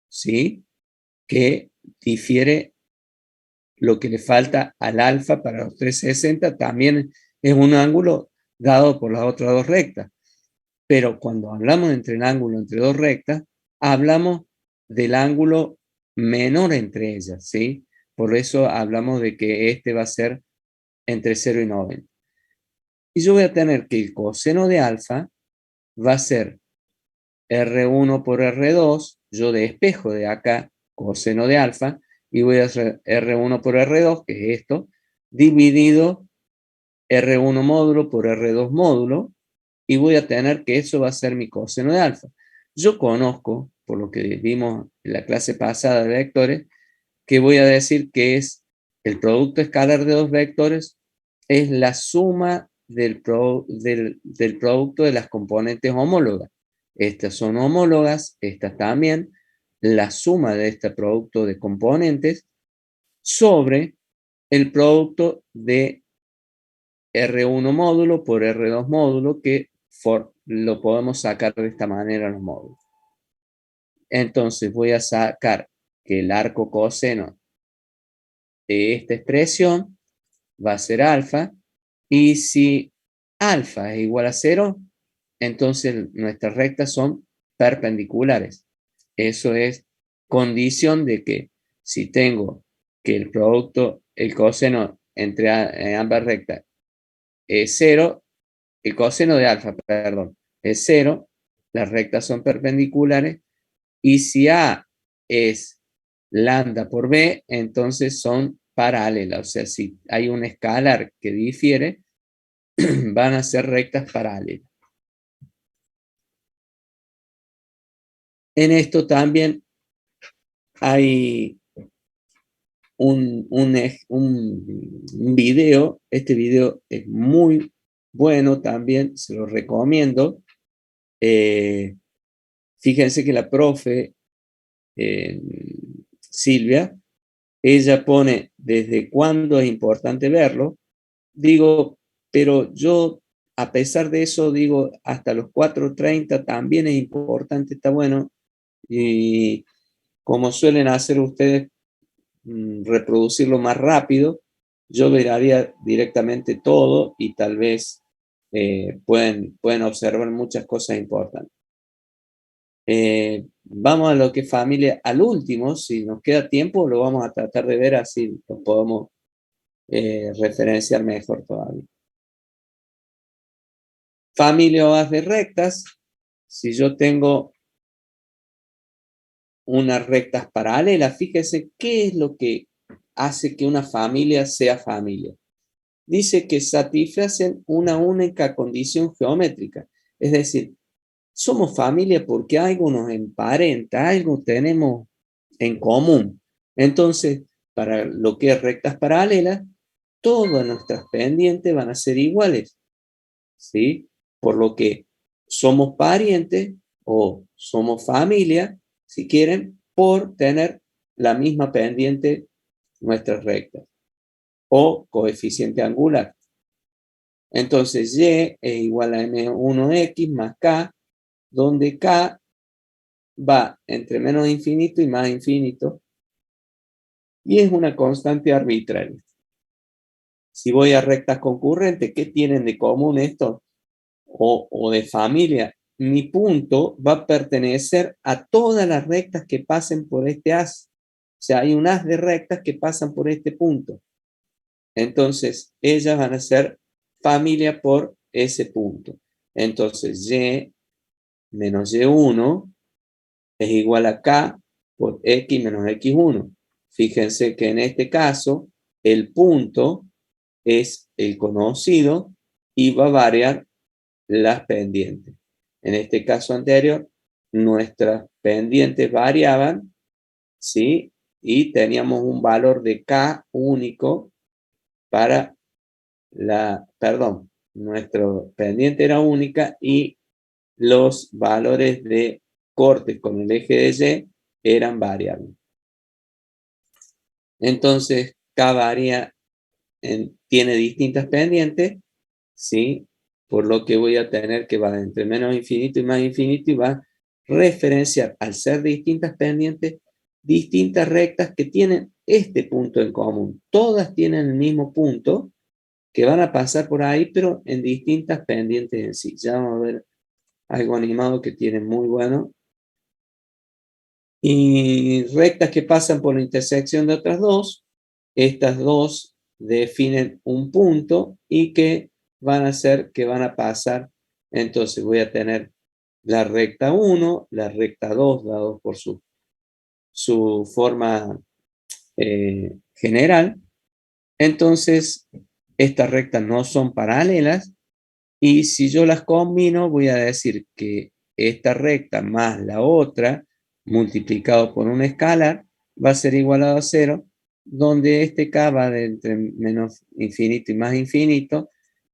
¿sí? Que difiere lo que le falta al alfa para los 360, también es un ángulo dado por las otras dos rectas. Pero cuando hablamos entre el ángulo entre dos rectas, hablamos del ángulo menor entre ellas, ¿sí? Por eso hablamos de que este va a ser entre 0 y 90. Y yo voy a tener que el coseno de alfa va a ser R1 por R2, yo despejo de acá coseno de alfa, y voy a hacer R1 por R2, que es esto, dividido R1 módulo por R2 módulo, y voy a tener que eso va a ser mi coseno de alfa. Yo conozco, por lo que vimos en la clase pasada de vectores, que voy a decir que es el producto escalar de dos vectores, es la suma del producto de las componentes homólogas. Estas son homólogas, estas también, la suma de este producto de componentes sobre el producto de R1 módulo por R2 módulo, que lo podemos sacar de esta manera los módulos. Entonces voy a sacar que el arco coseno de esta expresión va a ser alfa, y si alfa es igual a 0, entonces nuestras rectas son perpendiculares. Eso es condición de que si tengo que el producto, el coseno entre ambas rectas es 0, el coseno de alfa, perdón, es 0, las rectas son perpendiculares, y si A es lambda por B, entonces son paralelas. O sea, si hay un escalar que difiere, van a ser rectas paralelas. En esto también hay un video. Este video es muy bueno también, se lo recomiendo. Fíjense que la profe Silvia, ella pone desde cuándo es importante verlo. Digo, pero yo, a pesar de eso, digo, hasta los 4:30 también es importante, está bueno. Y como suelen hacer ustedes, reproducirlo más rápido, yo miraría directamente todo y tal vez pueden observar muchas cosas importantes. Vamos a lo que es familia, al último, si nos queda tiempo, lo vamos a tratar de ver, así lo podemos referenciar mejor todavía. Familia o haz de rectas, si yo tengo unas rectas paralelas, fíjese qué es lo que hace que una familia sea familia. Dice que satisfacen una única condición geométrica, es decir, somos familia porque algo nos emparenta, algo tenemos en común. Entonces, para lo que es rectas paralelas, todas nuestras pendientes van a ser iguales, ¿sí? Por lo que somos parientes o somos familia, si quieren, por tener la misma pendiente nuestras rectas o coeficiente angular. Entonces, y es igual a m1x más k, donde k va entre menos infinito y más infinito, y es una constante arbitraria. Si voy a rectas concurrentes, ¿qué tienen de común esto? O de familia. Mi punto va a pertenecer a todas las rectas que pasen por este haz. O sea, hay un haz de rectas que pasan por este punto. Entonces, ellas van a ser familia por ese punto. Entonces, y menos y1 es igual a k por x menos x1. Fíjense que en este caso, el punto es el conocido y va a variar las pendientes. En este caso anterior, nuestras pendientes variaban, ¿sí? Y teníamos un valor de k único para nuestro pendiente era única y los valores de cortes con el eje de y eran variables. Entonces, k varía, tiene distintas pendientes, ¿sí? Por lo que voy a tener que va entre menos infinito y más infinito y va a referenciar, al ser distintas pendientes, distintas rectas que tienen este punto en común. Todas tienen el mismo punto, que van a pasar por ahí, pero en distintas pendientes en sí. Ya vamos a ver algo animado que tiene muy bueno. Y rectas que pasan por la intersección de otras dos. Estas dos definen un punto y que van a hacer que van a pasar. Entonces voy a tener la recta 1, la recta 2, dados por su forma general. Entonces, estas rectas no son paralelas y si yo las combino, voy a decir que esta recta más la otra multiplicado por un escalar va a ser igualado a 0, donde este k va de entre menos infinito y más infinito,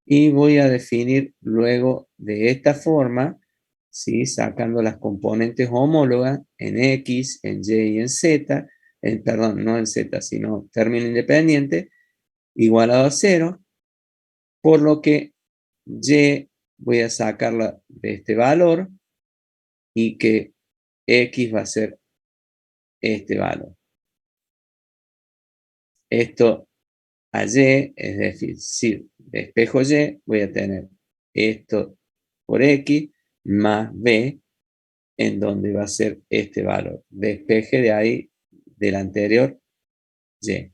y voy a definir luego de esta forma, ¿sí? Sacando las componentes homólogas en x, en y y en z, perdón, no en z, sino término independiente, igualado a 0, por lo que y voy a sacarla de este valor y que x va a ser este valor. Esto a y, es decir, despejo y, voy a tener esto por x más b en donde va a ser este valor. Despeje de ahí, del anterior, y.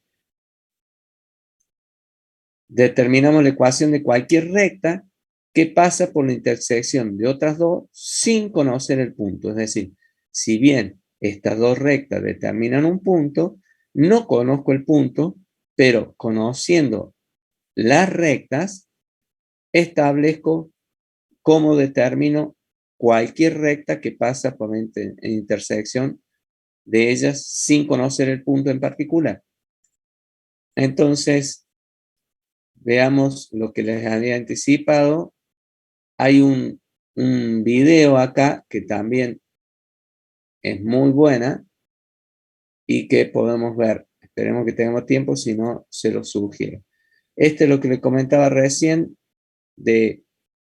Determinamos la ecuación de cualquier recta que pasa por la intersección de otras dos sin conocer el punto. Es decir, si bien estas dos rectas determinan un punto, no conozco el punto, pero conociendo las rectas, establezco cómo determino cualquier recta que pasa por la intersección de ellas sin conocer el punto en particular. Entonces, veamos lo que les había anticipado. Hay un video acá que también es muy buena y que podemos ver. Esperemos que tengamos tiempo, si no, se lo sugiero. Este es lo que le comentaba recién de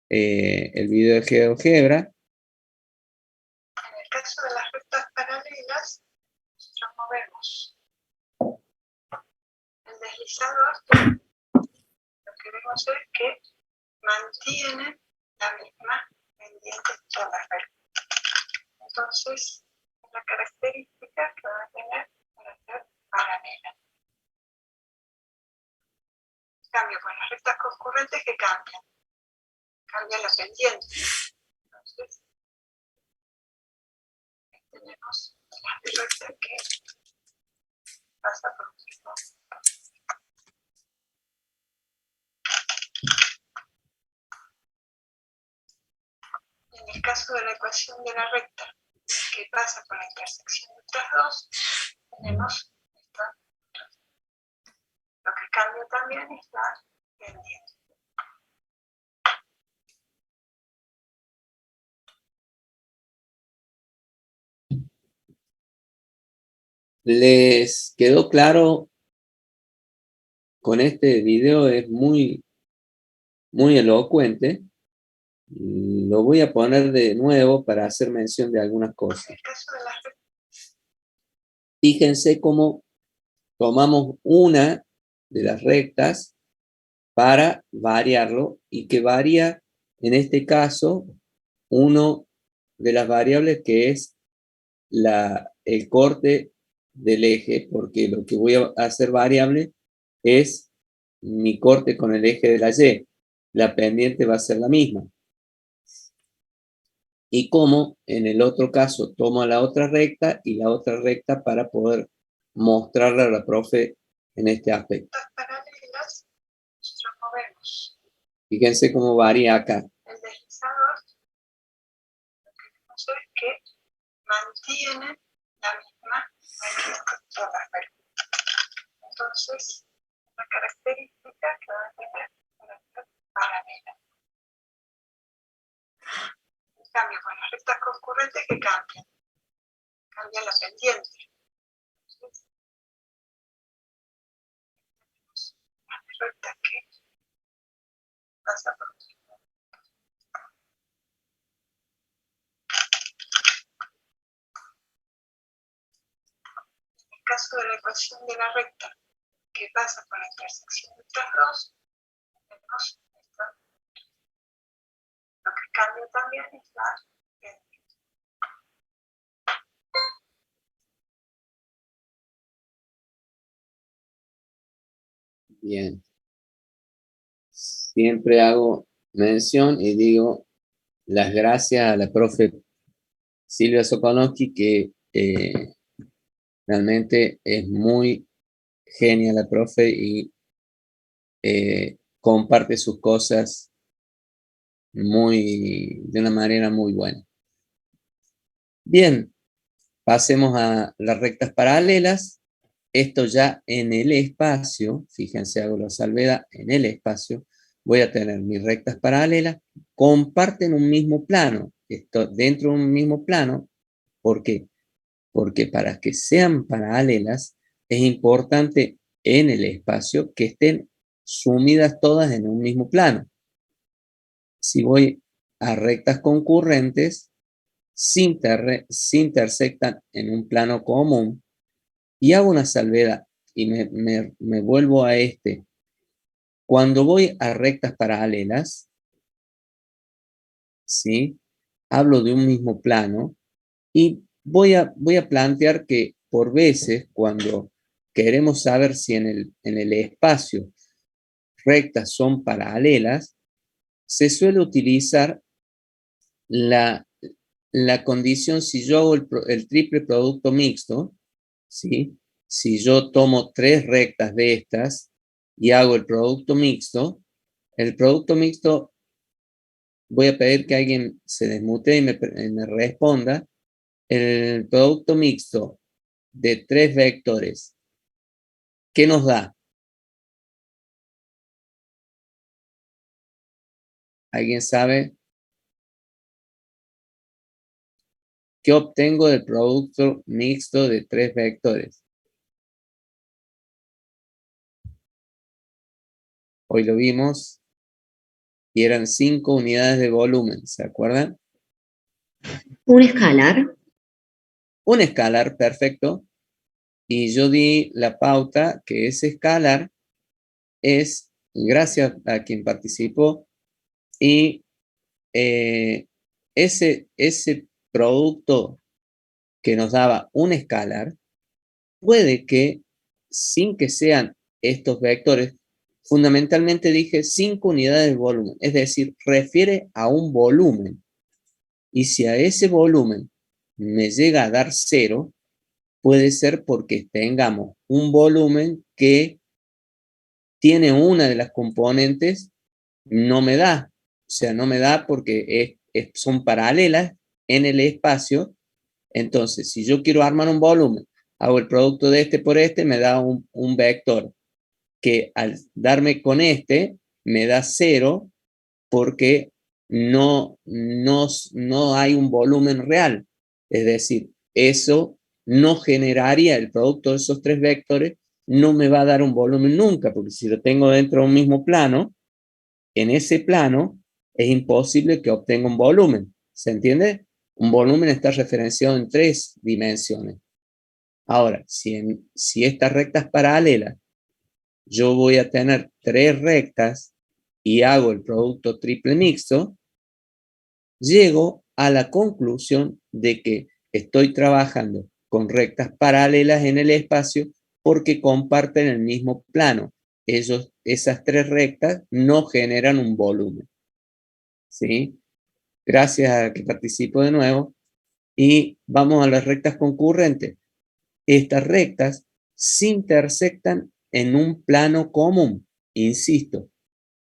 el video de GeoGebra. En el caso de las rectas paralelas, nosotros movemos el deslizador. Lo que vemos es que mantiene la misma pendiente toda la recta. Entonces, es la característica que va a tener para ser paralela. En cambio, con las rectas concurrentes, que cambian la pendiente. Entonces, tenemos la recta que pasa por un mismo. En el caso de la ecuación de la recta que pasa por la intersección de estas dos, tenemos esta. Lo que cambia también es la pendiente. ¿Les quedó claro? Con este video es muy elocuente. Lo voy a poner de nuevo para hacer mención de algunas cosas. En el caso de las rectas, Fíjense cómo tomamos una de las rectas para variarlo y que varía, en este caso, uno de las variables que es el corte del eje, porque lo que voy a hacer variable es mi corte con el eje de la Y. La pendiente va a ser la misma. Y como en el otro caso tomo la otra recta y la otra recta para poder mostrarle a la profe en este aspecto. rectas paralelas, nosotros movemos Fíjense cómo varía acá. el deslizador. Lo que vemos es que mantiene la misma pendiente toda la recta. Entonces, la característica que va a tener para ser paralela. En cambio, con las rectas concurrentes, que cambian la pendiente. Entonces, tenemos la recta que pasa por un mismo. En el caso de la ecuación de la recta que pasa por la intersección de estas dos, tenemos esta. Lo que cambia también es la pendiente. Bien. Siempre hago mención y digo las gracias a la profe Silvia Sokonowski, que realmente es muy genial la profe y comparte sus cosas de una manera muy buena. Bien, pasemos a las rectas paralelas. Esto ya en el espacio, fíjense, hago la salvedad, en el espacio voy a tener mis rectas paralelas, comparten un mismo plano. Esto dentro de un mismo plano, ¿por qué? Porque para que sean paralelas es importante en el espacio que estén sumidas todas en un mismo plano. Si voy a rectas concurrentes, se intersectan en un plano común y hago una salvedad y me vuelvo a este. Cuando voy a rectas paralelas, ¿sí? Hablo de un mismo plano Y voy a plantear que por veces, cuando queremos saber si en el espacio rectas son paralelas, se suele utilizar la condición si yo hago el triple producto mixto, ¿sí? Si yo tomo 3 rectas de estas y hago el producto mixto, voy a pedir que alguien se desmute y me responda. El producto mixto de 3 vectores, ¿qué nos da? ¿Alguien sabe? ¿Qué obtengo del producto mixto de 3 vectores? Hoy lo vimos y eran 5 unidades de volumen, ¿se acuerdan? Un escalar. Un escalar, perfecto. Y yo di la pauta que ese escalar es, gracias a quien participó, y ese producto que nos daba un escalar, puede que, sin que sean estos vectores, fundamentalmente dije 5 unidades de volumen, es decir, refiere a un volumen. Y si a ese volumen me llega a dar 0, puede ser porque tengamos un volumen que tiene una de las componentes, no me da. O sea, no me da porque son paralelas en el espacio. Entonces, si yo quiero armar un volumen, hago el producto de este por este, me da un vector que al darme con este, me da 0 porque no hay un volumen real. Es decir, eso no generaría el producto de esos 3 vectores, no me va a dar un volumen nunca, porque si lo tengo dentro de un mismo plano, en ese plano es imposible que obtenga un volumen. ¿Se entiende? Un volumen está referenciado en 3 dimensiones. Ahora, si estas rectas paralelas, yo voy a tener 3 rectas y hago el producto triple mixto, llego a la conclusión de que estoy trabajando con rectas paralelas en el espacio porque comparten el mismo plano. Esas 3 rectas no generan un volumen. ¿Sí? Gracias a que participo de nuevo. Y vamos a las rectas concurrentes. Estas rectas se intersectan en un plano común. Insisto,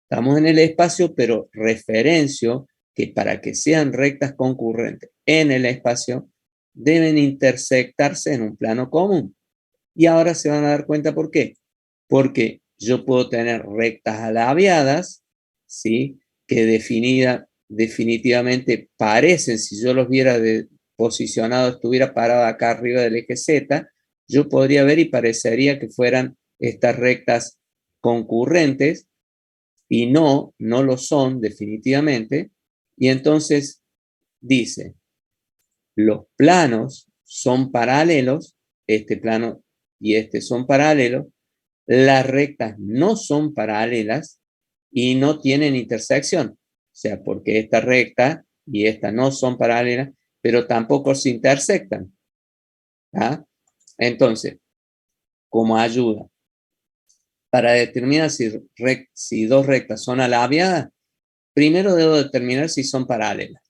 estamos en el espacio, pero referencio que para que sean rectas concurrentes en el espacio, deben intersectarse en un plano común. Y ahora se van a dar cuenta por qué. Porque yo puedo tener rectas alabiadas, ¿sí? Que definitivamente parecen, si yo los viera posicionado, estuviera parado acá arriba del eje Z, yo podría ver y parecería que fueran estas rectas concurrentes, y no lo son definitivamente. Y entonces dice, los planos son paralelos, este plano y este son paralelos, las rectas no son paralelas y no tienen intersección. O sea, porque esta recta y esta no son paralelas, pero tampoco se intersectan. ¿Ah? Entonces, como ayuda, para determinar si 2 rectas son alabiadas, primero debo determinar si son paralelas.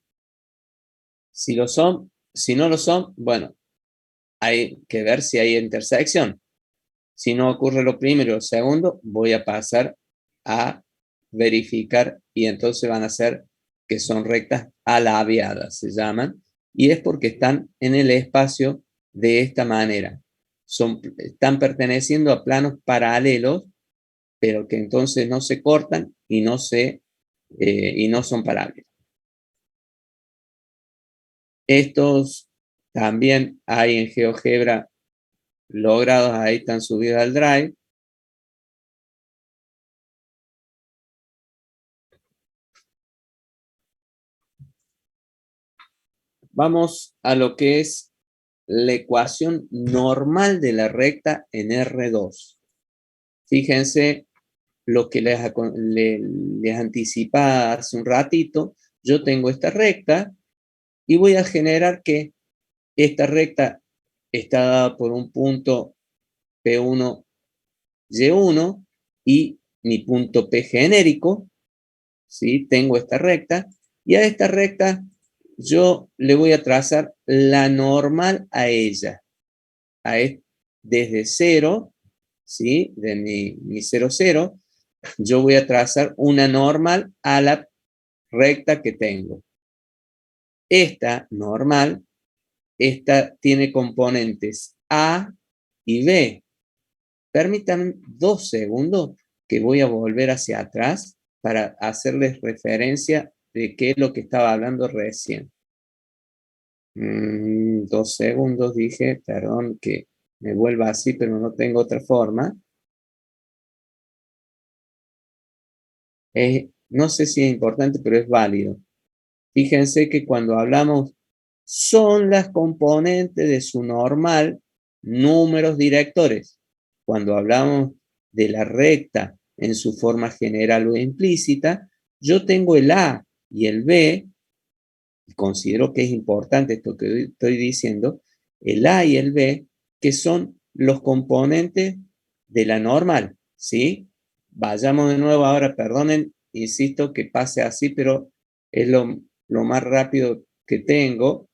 Si lo son, si no lo son, bueno, hay que ver si hay intersección. Si no ocurre lo primero y lo segundo, voy a pasar a verificar y entonces van a ser que son rectas alabiadas, se llaman, y es porque están en el espacio de esta manera. Están perteneciendo a planos paralelos, pero que entonces no se cortan y no son paralelos. Estos también hay en GeoGebra logrados, ahí están subidos al Drive. Vamos a lo que es la ecuación normal de la recta en R2. Fíjense lo que les anticipa hace un ratito. Yo tengo esta recta y voy a generar ¿qué? Esta recta está dada por un punto P1, Y1 y mi punto P genérico, ¿sí? Tengo esta recta y a esta recta yo le voy a trazar la normal a ella, desde 0, ¿sí? De mi 0, 0, yo voy a trazar una normal a la recta que tengo. Esta normal, esta tiene componentes A y B. Permítanme 2 segundos que voy a volver hacia atrás para hacerles referencia de qué es lo que estaba hablando recién. 2 segundos dije, perdón que me vuelva así, pero no tengo otra forma. No sé si es importante, pero es válido. Fíjense que cuando hablamos son las componentes de su normal números directores. Cuando hablamos de la recta en su forma general o implícita, yo tengo el A y el B, y considero que es importante esto que estoy diciendo, el A y el B, que son los componentes de la normal, ¿sí? Vayamos de nuevo ahora, perdonen, insisto que pase así, pero es lo más rápido que tengo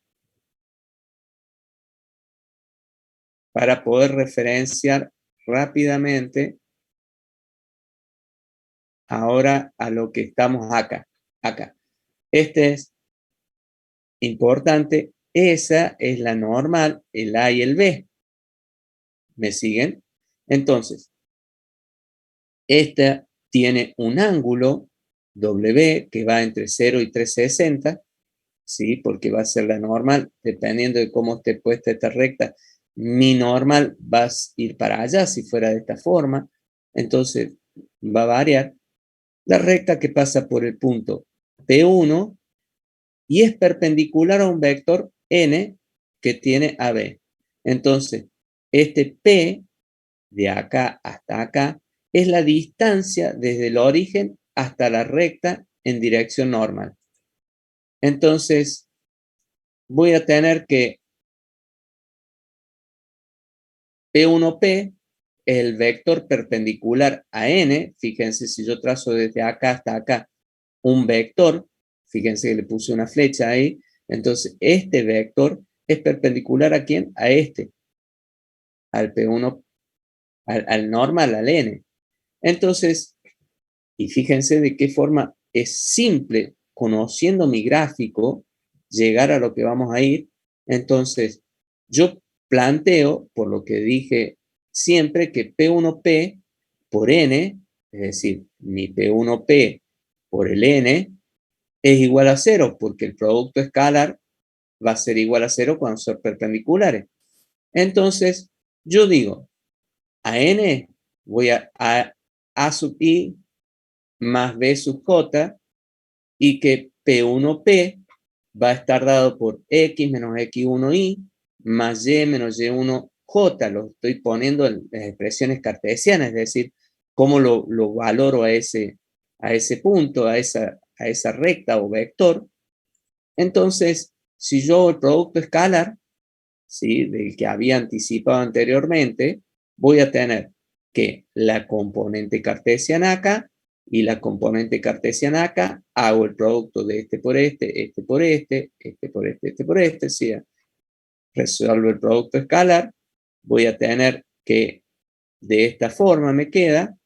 para poder referenciar rápidamente ahora a lo que estamos acá. Este es importante, esa es la normal, el A y el B. ¿Me siguen? Entonces, esta tiene un ángulo W que va entre 0 y 360, ¿sí? Porque va a ser la normal, dependiendo de cómo esté puesta esta recta. Mi normal va a ir para allá si fuera de esta forma, entonces va a variar. La recta que pasa por el punto P1 y es perpendicular a un vector n que tiene AB. Entonces, este P de acá hasta acá es la distancia desde el origen hasta la recta en dirección normal. Entonces, voy a tener que P1P es el vector perpendicular a n. Fíjense, si yo trazo desde acá hasta acá un vector, fíjense que le puse una flecha ahí, entonces este vector es perpendicular ¿a quién? A este, al P1, al normal, al n. Entonces, y fíjense de qué forma es simple, conociendo mi gráfico, llegar a lo que vamos a ir. Entonces, yo planteo, por lo que dije siempre, que P1P por n, es decir, mi P1P por el n, es igual a 0, porque el producto escalar va a ser igual a 0 cuando son perpendiculares. Entonces, yo digo, a n voy a sub i más b sub j, y que P1P va a estar dado por x menos x1i más y menos y1j. Lo estoy poniendo en las expresiones cartesianas, es decir, cómo lo valoro a ese punto, a esa recta o vector. Entonces, si yo hago el producto escalar, ¿sí? Del que había anticipado anteriormente, voy a tener que la componente cartesiana acá y la componente cartesiana acá, hago el producto de este por este, este por este, este por este, este por este, ¿sí? Resuelvo el producto escalar, voy a tener que de esta forma me queda,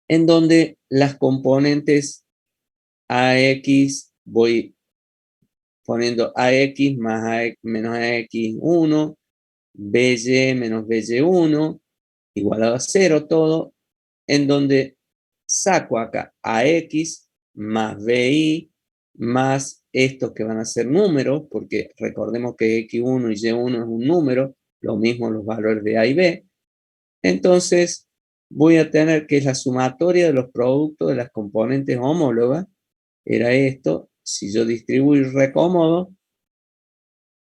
en donde las componentes AX voy poniendo AX más AX menos AX1, BY menos BY1, igualado a 0 todo, en donde saco acá AX más BI más estos que van a ser números, porque recordemos que X1 y Y1 es un número, lo mismo los valores de A y B. Entonces voy a tener que es la sumatoria de los productos de las componentes homólogas, era esto, si yo distribuyo y recomodo,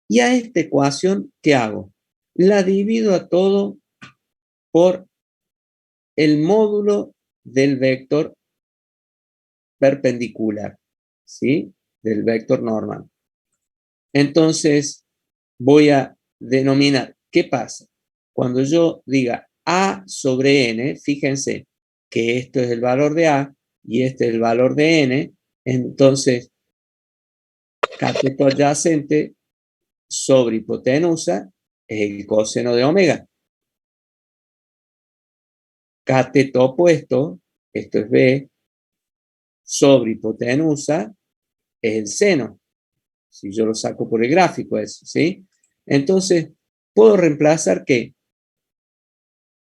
y a esta ecuación, ¿qué hago? La divido a todo por el módulo del vector perpendicular, ¿sí? Del vector normal. Entonces, voy a denominar, ¿qué pasa? Cuando yo diga A sobre N, fíjense que esto es el valor de A y este es el valor de N, entonces cateto adyacente sobre hipotenusa es el coseno de omega. Cateto opuesto, esto es B, sobre hipotenusa es el seno. Si yo lo saco por el gráfico eso, ¿sí? Entonces, puedo reemplazar que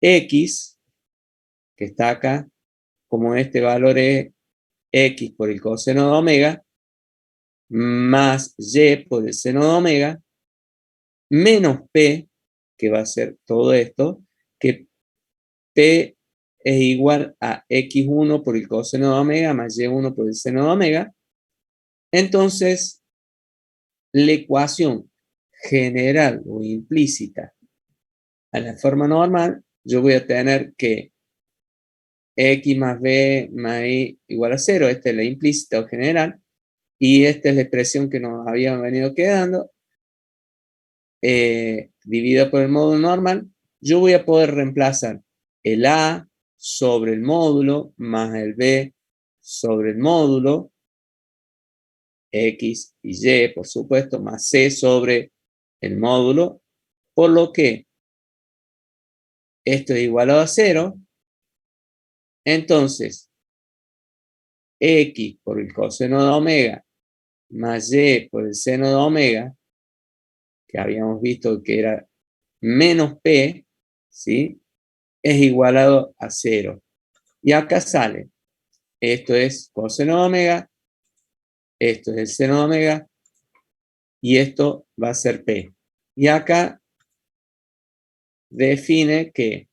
X, que está acá, como este valor es X por el coseno de omega, más Y por el seno de omega, menos P, que va a ser todo esto, que P es igual a X1 por el coseno de omega más Y1 por el seno de omega. Entonces, la ecuación general o implícita a la forma normal, yo voy a tener que X más B más Y igual a 0. Esta es la implícita o general. Y esta es la expresión que nos había venido quedando. Dividida por el módulo normal. Yo voy a poder reemplazar el A sobre el módulo más el B sobre el módulo. X y Y, por supuesto, más C sobre el módulo. Por lo que esto es igualado a 0. Entonces, X por el coseno de omega más Y por el seno de omega, que habíamos visto que era menos P, ¿sí? Es igualado a 0. Y acá sale, esto es coseno de omega, esto es el seno de omega, y esto va a ser P. Y acá define que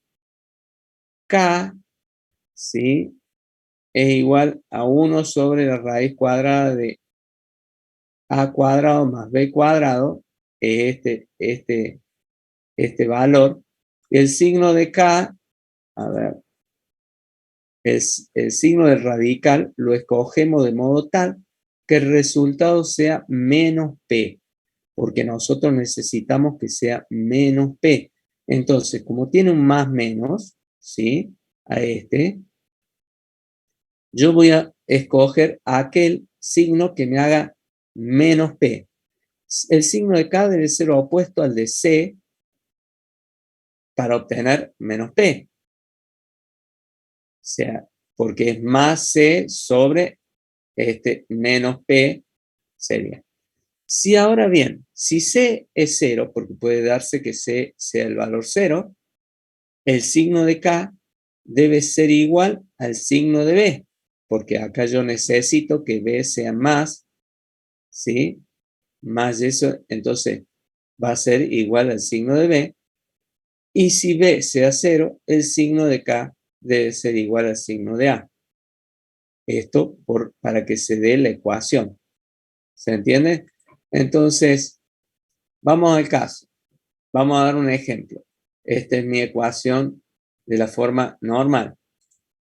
K, ¿sí? Es igual a 1 sobre la raíz cuadrada de A cuadrado más B cuadrado, es este valor. El signo de K, a ver, el signo del radical lo escogemos de modo tal que el resultado sea menos P, porque nosotros necesitamos que sea menos P. Entonces, como tiene un más menos, ¿sí? A este, yo voy a escoger aquel signo que me haga menos P. El signo de K debe ser opuesto al de C para obtener menos P. O sea, porque es más C sobre este menos P sería. Si ahora bien, si C es 0, porque puede darse que C sea el valor 0, el signo de K debe ser igual al signo de B, porque acá yo necesito que B sea más, ¿sí? Más eso, entonces va a ser igual al signo de B. Y si B sea 0, el signo de K debe ser igual al signo de A. Esto para que se dé la ecuación. ¿Se entiende? Entonces, vamos al caso. Vamos a dar un ejemplo. Esta es mi ecuación de la forma normal.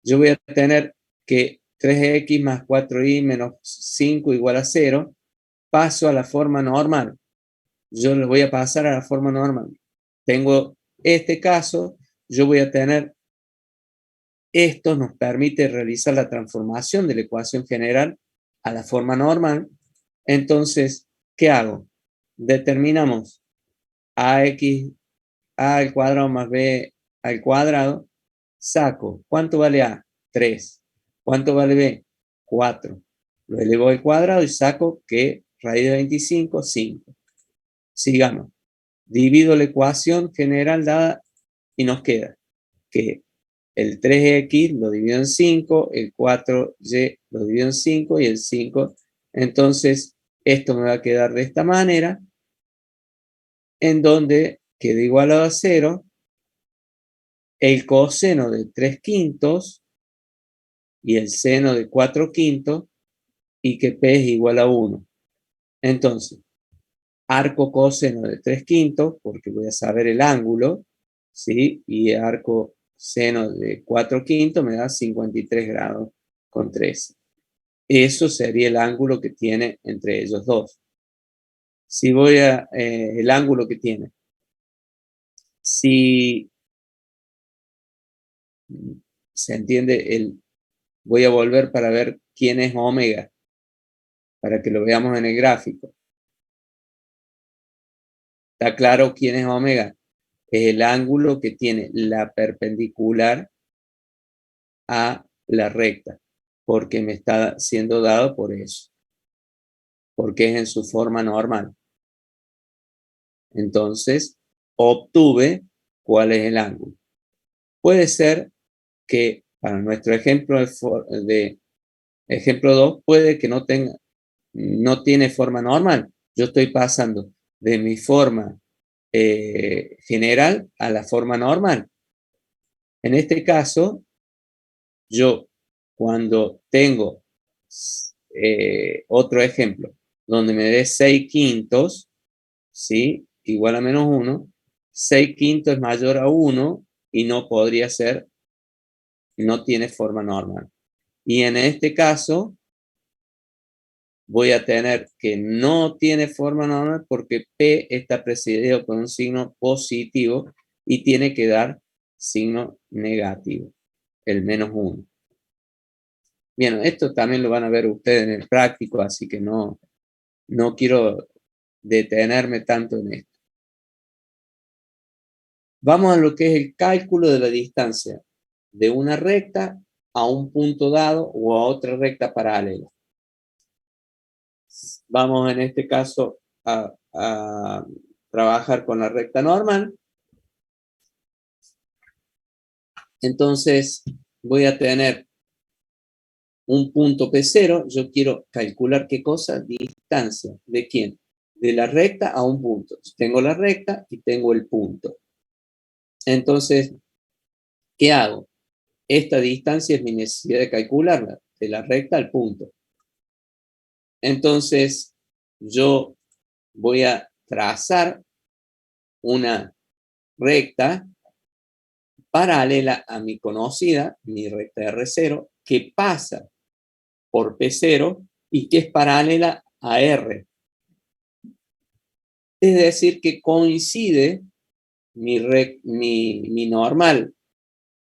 Yo voy a tener que 3x más 4y menos 5 igual a 0. Paso a la forma normal. Yo le voy a pasar a la forma normal. Tengo este caso, yo voy a tener, esto nos permite realizar la transformación de la ecuación general a la forma normal. Entonces, ¿qué hago? Determinamos ax a al cuadrado más b al cuadrado, saco, ¿cuánto vale a? 3. ¿Cuánto vale b? 4. Lo elevo al cuadrado y saco que raíz de 25, 5. Sigamos. Divido la ecuación general dada y nos queda que el 3x lo divido en 5, el 4y lo divido en 5 y el 5. Entonces, esto me va a quedar de esta manera, en donde queda igualado a 0 el coseno de 3 quintos y el seno de 4 quintos y que P es igual a 1. Entonces, arco coseno de 3 quintos, porque voy a saber el ángulo, ¿sí? Y arco seno de 4 quintos me da 53 grados con 13. Eso sería el ángulo que tiene entre ellos dos. Si voy a el ángulo que tiene. Si se entiende, voy a volver para ver quién es omega, para que lo veamos en el gráfico. ¿Está claro quién es omega? Es el ángulo que tiene la perpendicular a la recta, porque me está siendo dado por eso, porque es en su forma normal. Entonces, obtuve cuál es el ángulo. Puede ser que para nuestro ejemplo de ejemplo 2, puede que no tiene forma normal. Yo estoy pasando de mi forma general a la forma normal. En este caso, yo cuando tengo otro ejemplo, donde me dé 6/5, ¿sí? Igual a -1, 6/5 es mayor a 1 y no podría ser, no tiene forma normal. Y en este caso, voy a tener que no tiene forma normal porque P está precedido por un signo positivo y tiene que dar signo negativo, el -1. Bien, esto también lo van a ver ustedes en el práctico, así que no quiero detenerme tanto en esto. Vamos a lo que es el cálculo de la distancia de una recta a un punto dado o a otra recta paralela. Vamos en este caso a trabajar con la recta normal. Entonces voy a tener un punto P0. Yo quiero calcular qué cosa, distancia. ¿De quién? De la recta a un punto. Tengo la recta y tengo el punto. Entonces, ¿qué hago? Esta distancia es mi necesidad de calcularla, de la recta al punto. Entonces, yo voy a trazar una recta paralela a mi conocida, mi recta R0, que pasa por P0 y que es paralela a R. Es decir, que coincide mi normal,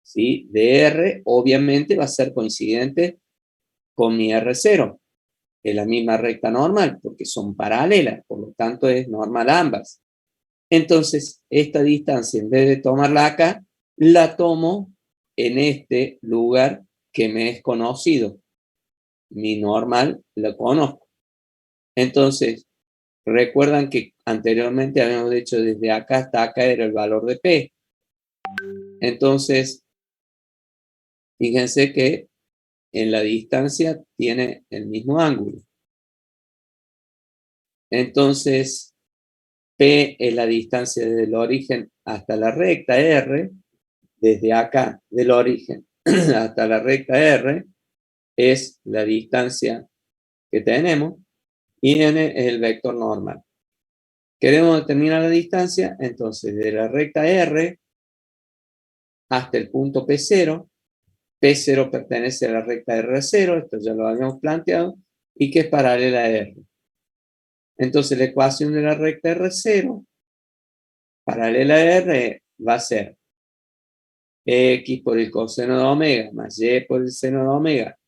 ¿sí? De R, obviamente va a ser coincidente con mi R0. Es la misma recta normal, porque son paralelas, por lo tanto es normal ambas. Entonces, esta distancia, en vez de tomarla acá, la tomo en este lugar que me es conocido. Mi normal la conozco. Entonces, recuerdan que anteriormente habíamos dicho desde acá hasta acá era el valor de P. Entonces, fíjense que en la distancia tiene el mismo ángulo. Entonces, P es la distancia desde el origen hasta la recta R. Desde acá, del origen hasta la recta R, es la distancia que tenemos. Y N es el vector normal. Queremos determinar la distancia, entonces, de la recta R hasta el punto P0. P0 pertenece a la recta R0, esto ya lo habíamos planteado, y que es paralela a R. Entonces, la ecuación de la recta R0, paralela a R, va a ser X por el coseno de omega más Y por el seno de omega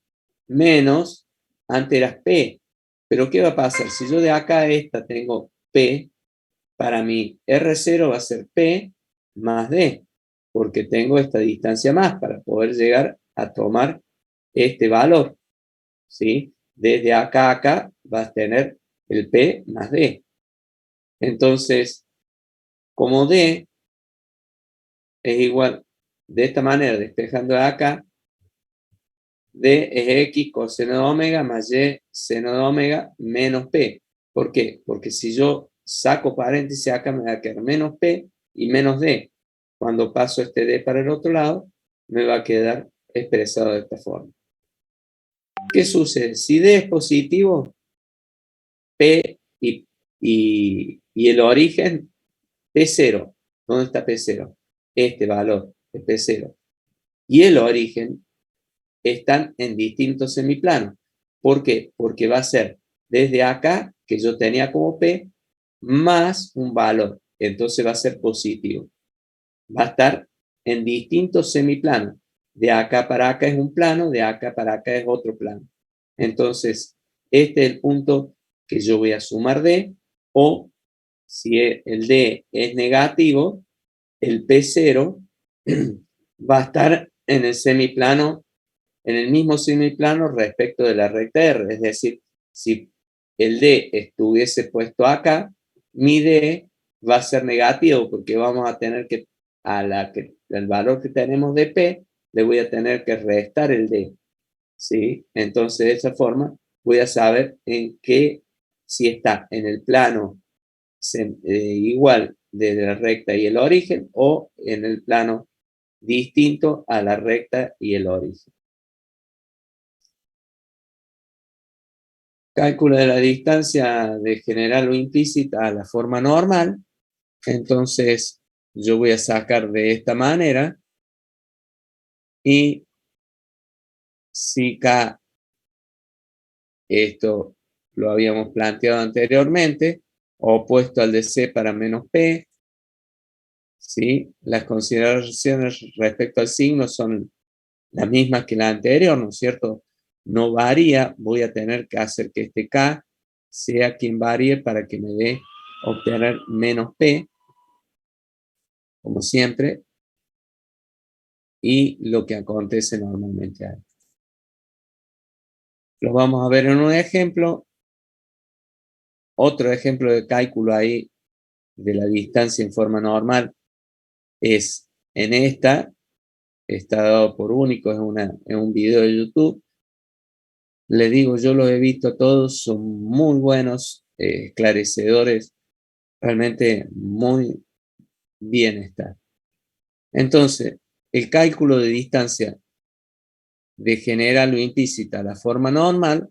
menos, antes era P. Pero ¿qué va a pasar? Si yo de acá a esta tengo P, para mi R0 va a ser P más D, porque tengo esta distancia más para poder llegar a tomar este valor, ¿sí? Desde acá a acá vas a tener el P más D. Entonces, como D es igual, de esta manera, despejando de acá, D es X coseno de omega más Y seno de omega menos P. ¿Por qué? Porque si yo saco paréntesis acá me va a quedar menos P y menos D. Cuando paso este D para el otro lado, me va a quedar expresado de esta forma. ¿Qué sucede? Si D es positivo, P y el origen, P0. ¿Dónde está P0? Este valor es P0. Y el origen están en distintos semiplanos. ¿Por qué? Porque va a ser desde acá, que yo tenía como P, más un valor. Entonces va a ser positivo. Va a estar en distintos semiplanos. De acá para acá es un plano, de acá para acá es otro plano. Entonces, este es el punto que yo voy a sumar D, o si el D es negativo, el P0 va a estar en el semiplano, en el mismo semiplano respecto de la recta R. Es decir, si el D estuviese puesto acá, mi D va a ser negativo porque vamos a tener que, el valor que tenemos de P, le voy a tener que restar el D. ¿Sí? Entonces, de esa forma, voy a saber en qué, si está en el plano igual de la recta y el origen, o en el plano distinto a la recta y el origen. Cálculo de la distancia de general o implícita a la forma normal. Entonces, yo voy a sacar de esta manera, y si K, esto lo habíamos planteado anteriormente, opuesto al de C para menos P, ¿sí? Las consideraciones respecto al signo son las mismas que la anterior, ¿no es cierto? No varía, voy a tener que hacer que este K sea quien varíe para que me dé obtener menos P, como siempre, y lo que acontece normalmente ahí. Lo vamos a ver en un ejemplo. Otro ejemplo de cálculo ahí de la distancia en forma normal es en esta, está dado por único, es un video de YouTube. Le digo, yo los he visto todos, son muy buenos, esclarecedores, realmente muy bien está. Entonces, el cálculo de distancia de general o implícita a la forma normal,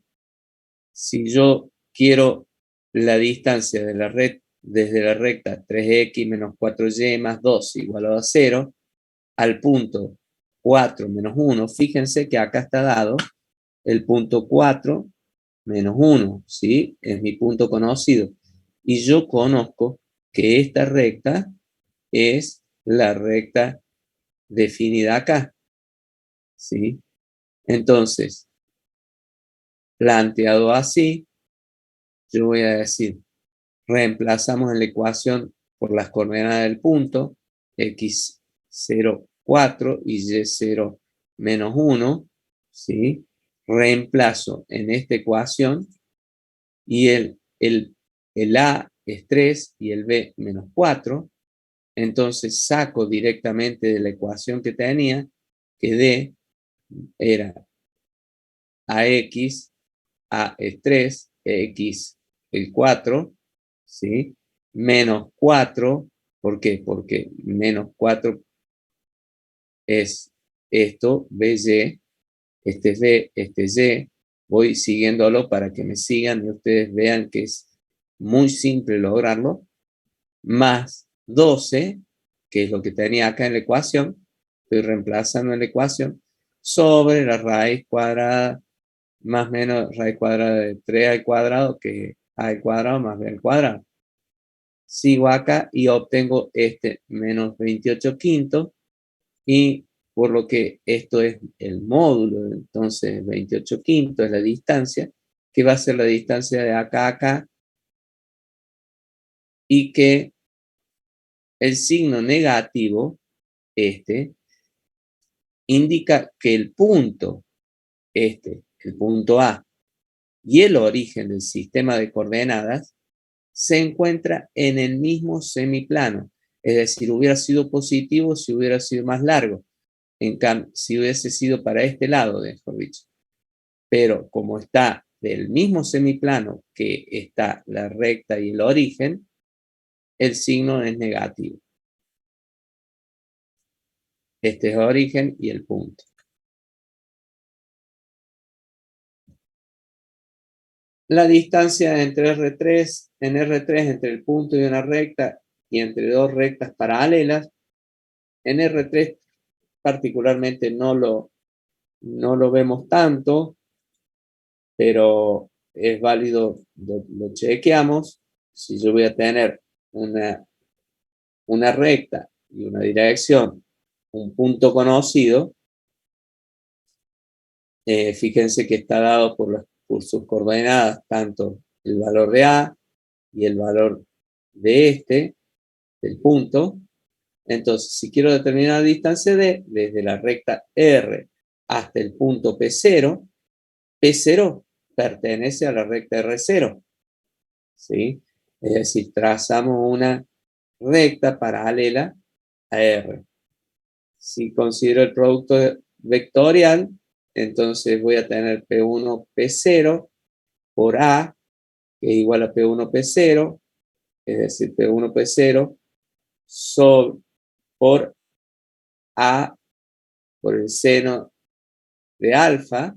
si yo quiero la distancia de la red desde la recta 3x menos 4y más 2 igual a 0 al punto 4 menos 1, fíjense que acá está dado el punto 4 menos 1, ¿sí? Es mi punto conocido. Y yo conozco que esta recta es la recta definida acá, ¿sí? Entonces, planteado así, yo voy a decir, reemplazamos en la ecuación por las coordenadas del punto, x0, 4 y y0 menos 1, ¿sí? Reemplazo en esta ecuación y el A es 3 y el B menos 4. Entonces saco directamente de la ecuación que tenía que D era AX, A es 3, X el 4, ¿sí? Menos 4, ¿por qué? Porque menos 4 es esto, BY, este es B, este es Y. Voy siguiéndolo para que me sigan y ustedes vean que es muy simple lograrlo, más 12, que es lo que tenía acá en la ecuación, estoy reemplazando en la ecuación, sobre la raíz cuadrada, más o menos raíz cuadrada de 3 al cuadrado, que a al cuadrado más b al cuadrado. Sigo acá y obtengo este menos 28 quintos, y por lo que esto es el módulo, entonces 28 quintos es la distancia, que va a ser la distancia de acá a acá, y que el signo negativo, indica que el punto, el punto A, y el origen del sistema de coordenadas se encuentra en el mismo semiplano. Es decir, hubiera sido positivo si hubiera sido más largo. En cambio, si hubiese sido para este lado, mejor dicho. Pero como está del mismo semiplano que está la recta y el origen, el signo es negativo. Este es el origen y el punto. La distancia entre R3, en R3 entre el punto y una recta y entre dos rectas paralelas, en R3 particularmente no lo vemos tanto, pero es válido, lo chequeamos. si yo voy a tener una recta y una dirección, un punto conocido, fíjense que está dado por sus coordenadas, tanto el valor de A y el valor de del punto. Entonces, si quiero determinar la distancia D, desde la recta R hasta el punto P0, P0 pertenece a la recta R0, ¿sí? Es decir, trazamos una recta paralela a R. Si considero el producto vectorial, entonces voy a tener P1, P0 por A, que es igual a P1, P0, es decir, P1, P0 por A por el seno de alfa.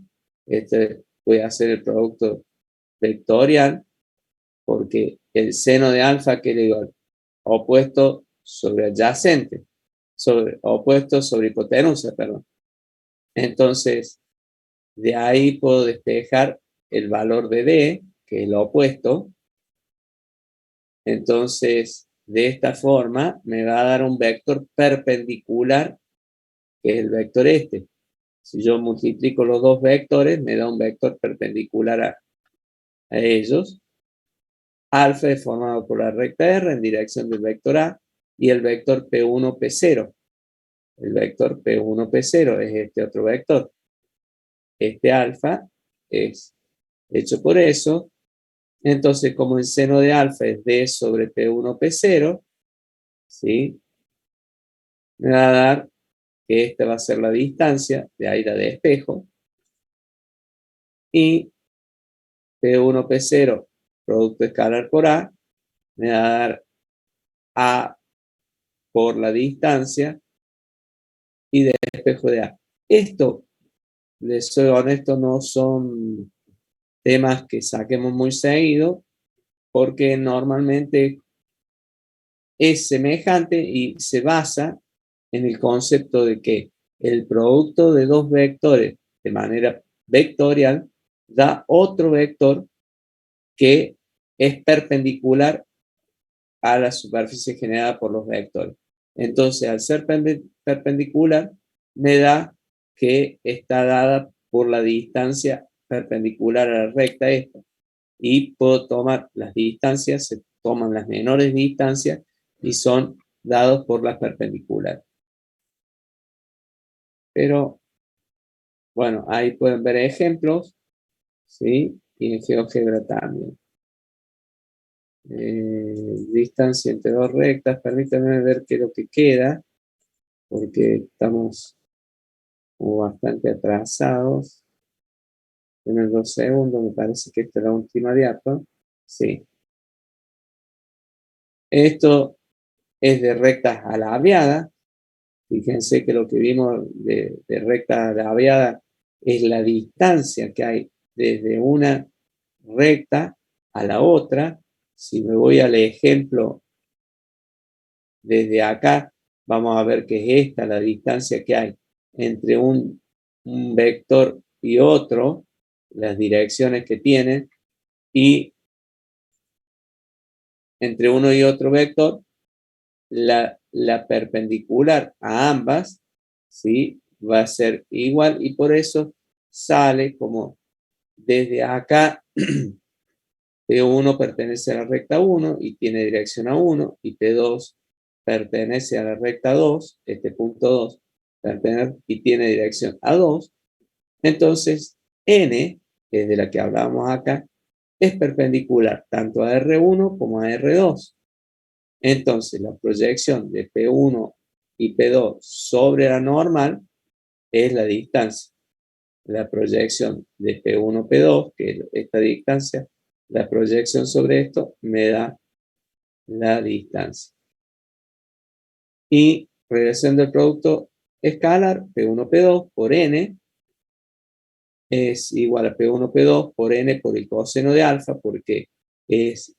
Voy a hacer el producto vectorial, porque el seno de alfa que le igual opuesto sobre adyacente, opuesto sobre hipotenusa, perdón. Entonces, de ahí puedo despejar el valor de D, que es lo opuesto. Entonces, de esta forma, me va a dar un vector perpendicular, que es el vector este. Si yo multiplico los dos vectores, me da un vector perpendicular a ellos. Alfa es formado por la recta R en dirección del vector A y el vector P1, P0. El vector P1, P0 es este otro vector. Este alfa es hecho por eso. Entonces, como el seno de alfa es D sobre P1, P0, ¿sí? Me va a dar que esta va a ser la distancia, de ahí la de espejo. Y P1, P0, producto escalar por A, me va a dar A por la distancia y de espejo de A. Esto, les soy honesto, no son temas que saquemos muy seguido, porque normalmente es semejante y se basa en el concepto de que el producto de dos vectores de manera vectorial da otro vector que es perpendicular a la superficie generada por los vectores. Entonces, al ser perpendicular, me da que está dada por la distancia perpendicular a la recta esta. Y puedo tomar las distancias, se toman las menores distancias y son dados por las perpendiculares. Pero, bueno, ahí pueden ver ejemplos, ¿sí? Y en GeoGebra también. Distancia entre dos rectas, permítanme ver qué es lo que queda, porque estamos bastante atrasados. En 2 segundos, me parece que esta es la última diapo. Sí. Esto es de rectas alabeadas. Fíjense que lo que vimos de recta alabeada es la distancia que hay desde una recta a la otra. Si me voy al ejemplo desde acá, vamos a ver que es esta la distancia que hay entre un vector y otro, las direcciones que tienen, y entre uno y otro vector, la perpendicular a ambas, ¿sí? Va a ser igual, y por eso sale como desde acá P1 pertenece a la recta 1 y tiene dirección a 1, y P2 pertenece a la recta 2, este punto 2 pertenece y tiene dirección a 2. Entonces, N, que es de la que hablábamos acá, es perpendicular tanto a R1 como a R2. Entonces, la proyección de P1 y P2 sobre la normal es la distancia. La proyección de P1, P2, que es esta distancia, la proyección sobre esto me da la distancia. Y regresando al producto escalar, P1, P2 por N es igual a P1, P2 por N por el coseno de alfa, porque es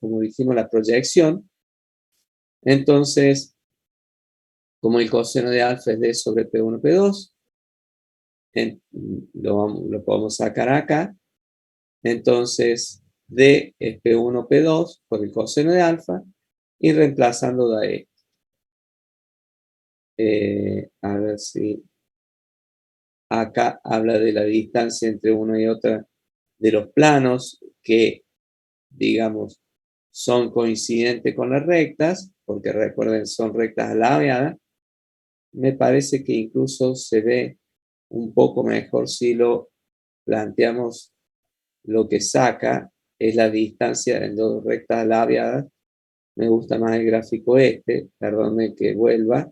como dijimos, la proyección. Entonces, como el coseno de alfa es D sobre P1, P2, lo podemos sacar acá. Entonces, D es P1, P2 por el coseno de alfa y reemplazando de a ver si acá habla de la distancia entre una y otra de los planos que, digamos, son coincidentes con las rectas, porque recuerden, son rectas labiadas. Me parece que incluso se ve un poco mejor si lo planteamos. Lo que saca es la distancia en dos rectas labiadas. Me gusta más el gráfico perdone que vuelva.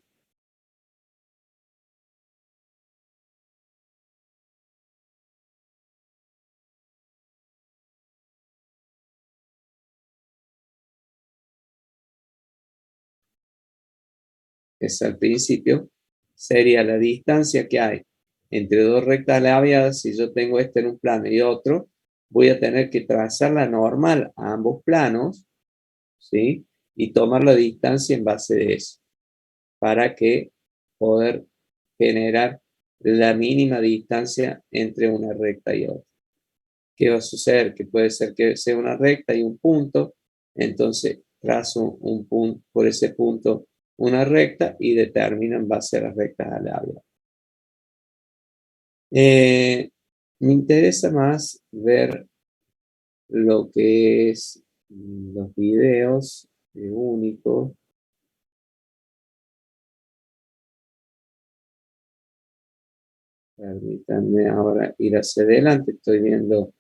Es al principio, sería la distancia que hay entre dos rectas labiadas. Si yo tengo en un plano y otro, voy a tener que trazar la normal a ambos planos, ¿sí? Y tomar la distancia en base de eso, para que poder generar la mínima distancia entre una recta y otra. ¿Qué va a suceder? Que puede ser que sea una recta y un punto, entonces trazo un punto por ese punto una recta y determino en base a las rectas aleatorias. Me interesa más ver lo que es los videos únicos. Permítanme ahora ir hacia adelante, estoy viendo.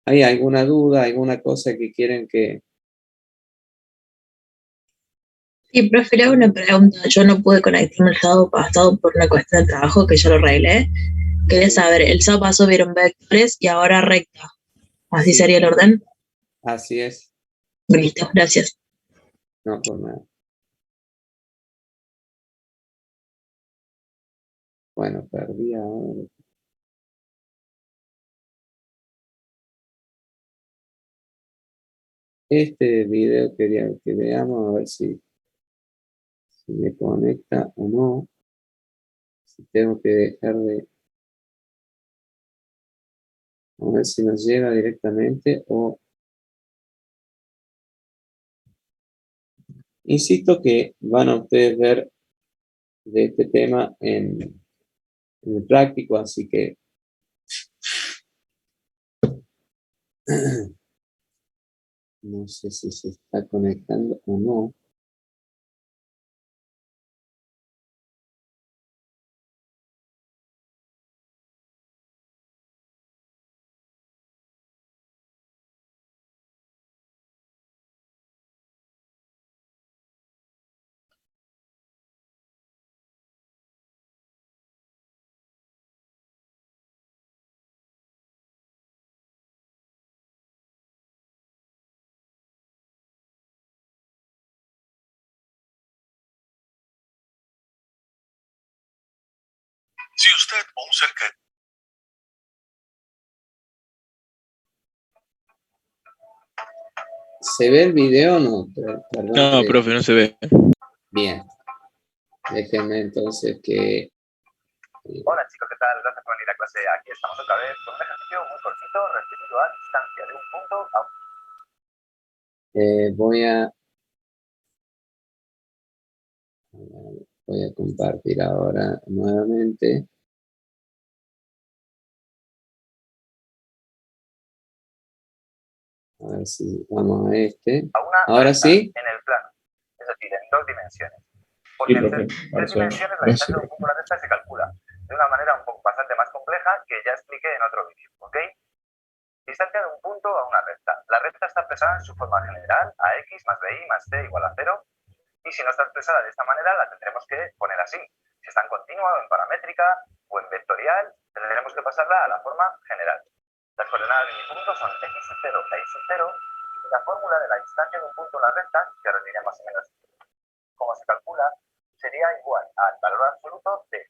¿Hay alguna duda, alguna cosa que quieren que... Sí, profe, le hago una pregunta. Yo no pude conectarme el sábado pasado por una cuestión de trabajo que yo lo arreglé. Quería saber, el sábado pasado vieron vectores y ahora recta. ¿Así Sí. sería el orden? Así es. Listo, gracias. No, por nada. Bueno, perdí ahora. Este video quería que veamos, a ver si me conecta o no. Si tengo que dejar de... A ver si nos llega directamente o... Insisto que van a ustedes ver de este tema en el práctico, así que... No sé si se está conectando o no. Si usted o un ser querido. ¿Se ve el video o no? Perdón No, que- profe, no se ve. Bien. Déjenme entonces que... Hola chicos, ¿qué tal? Gracias por venir a clase. Aquí estamos otra vez con un ejercicio muy cortito referido a distancia de un punto a otro. Voy a compartir ahora nuevamente. A ver si vamos a este. A una ¿Ahora recta sí? en el plano, es decir, en dos dimensiones. Porque Sí, en profe. tres dimensiones la distancia de un punto a la recta se calcula de una manera un poco bastante más compleja que ya expliqué en otro vídeo, ¿ok? Distancia de un punto a una recta. La recta está expresada en su forma general, a x más bi más c igual a 0. Y si no está expresada de esta manera, la tendremos que poner así. Si está en continua o en paramétrica o en vectorial, tendremos que pasarla a la forma general. Las coordenadas de mi punto son x sub 0 e y sub 0. Y la fórmula de la distancia de un punto a una recta, que ahora diré más o menos cómo se calcula, sería igual al valor absoluto de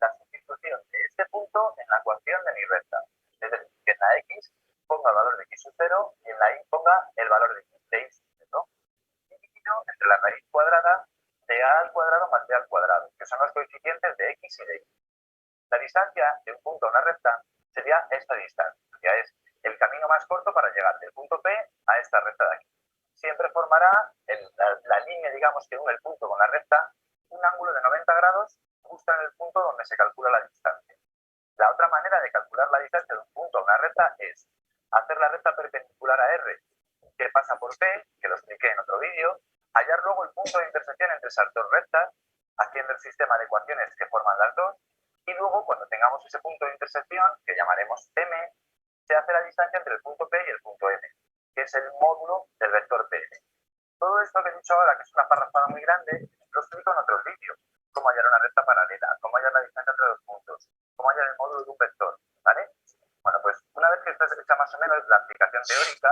la sustitución de este punto en la ecuación de mi recta. Es decir, que en la x ponga el valor de x sub 0 y en la y ponga el valor de y sub 0. Entre la raíz cuadrada de a al cuadrado más b al cuadrado, que son los coeficientes de x y de y. La distancia de un punto a una recta sería esta distancia, que es el camino más corto para llegar del punto P a esta recta de aquí. Siempre formará la línea, digamos, que une el punto con la recta, un ángulo de 90 grados justo en el punto donde se calcula la distancia. La otra manera de calcular la distancia de un punto a una recta es hacer la recta perpendicular a R, que pasa por P, que lo expliqué en otro vídeo, hallar luego el punto de intersección entre esas dos rectas, haciendo el sistema de ecuaciones que forman las dos, y luego cuando tengamos ese punto de intersección, que llamaremos M, se hace la distancia entre el punto P y el punto M, que es el módulo del vector PM. Todo esto que he dicho ahora, que es una parrafada muy grande, lo explico en otros vídeos. Cómo hallar una recta paralela, cómo hallar la distancia entre los puntos, cómo hallar el módulo de un vector, ¿vale? Bueno, pues una vez que está hecha más o menos la aplicación teórica,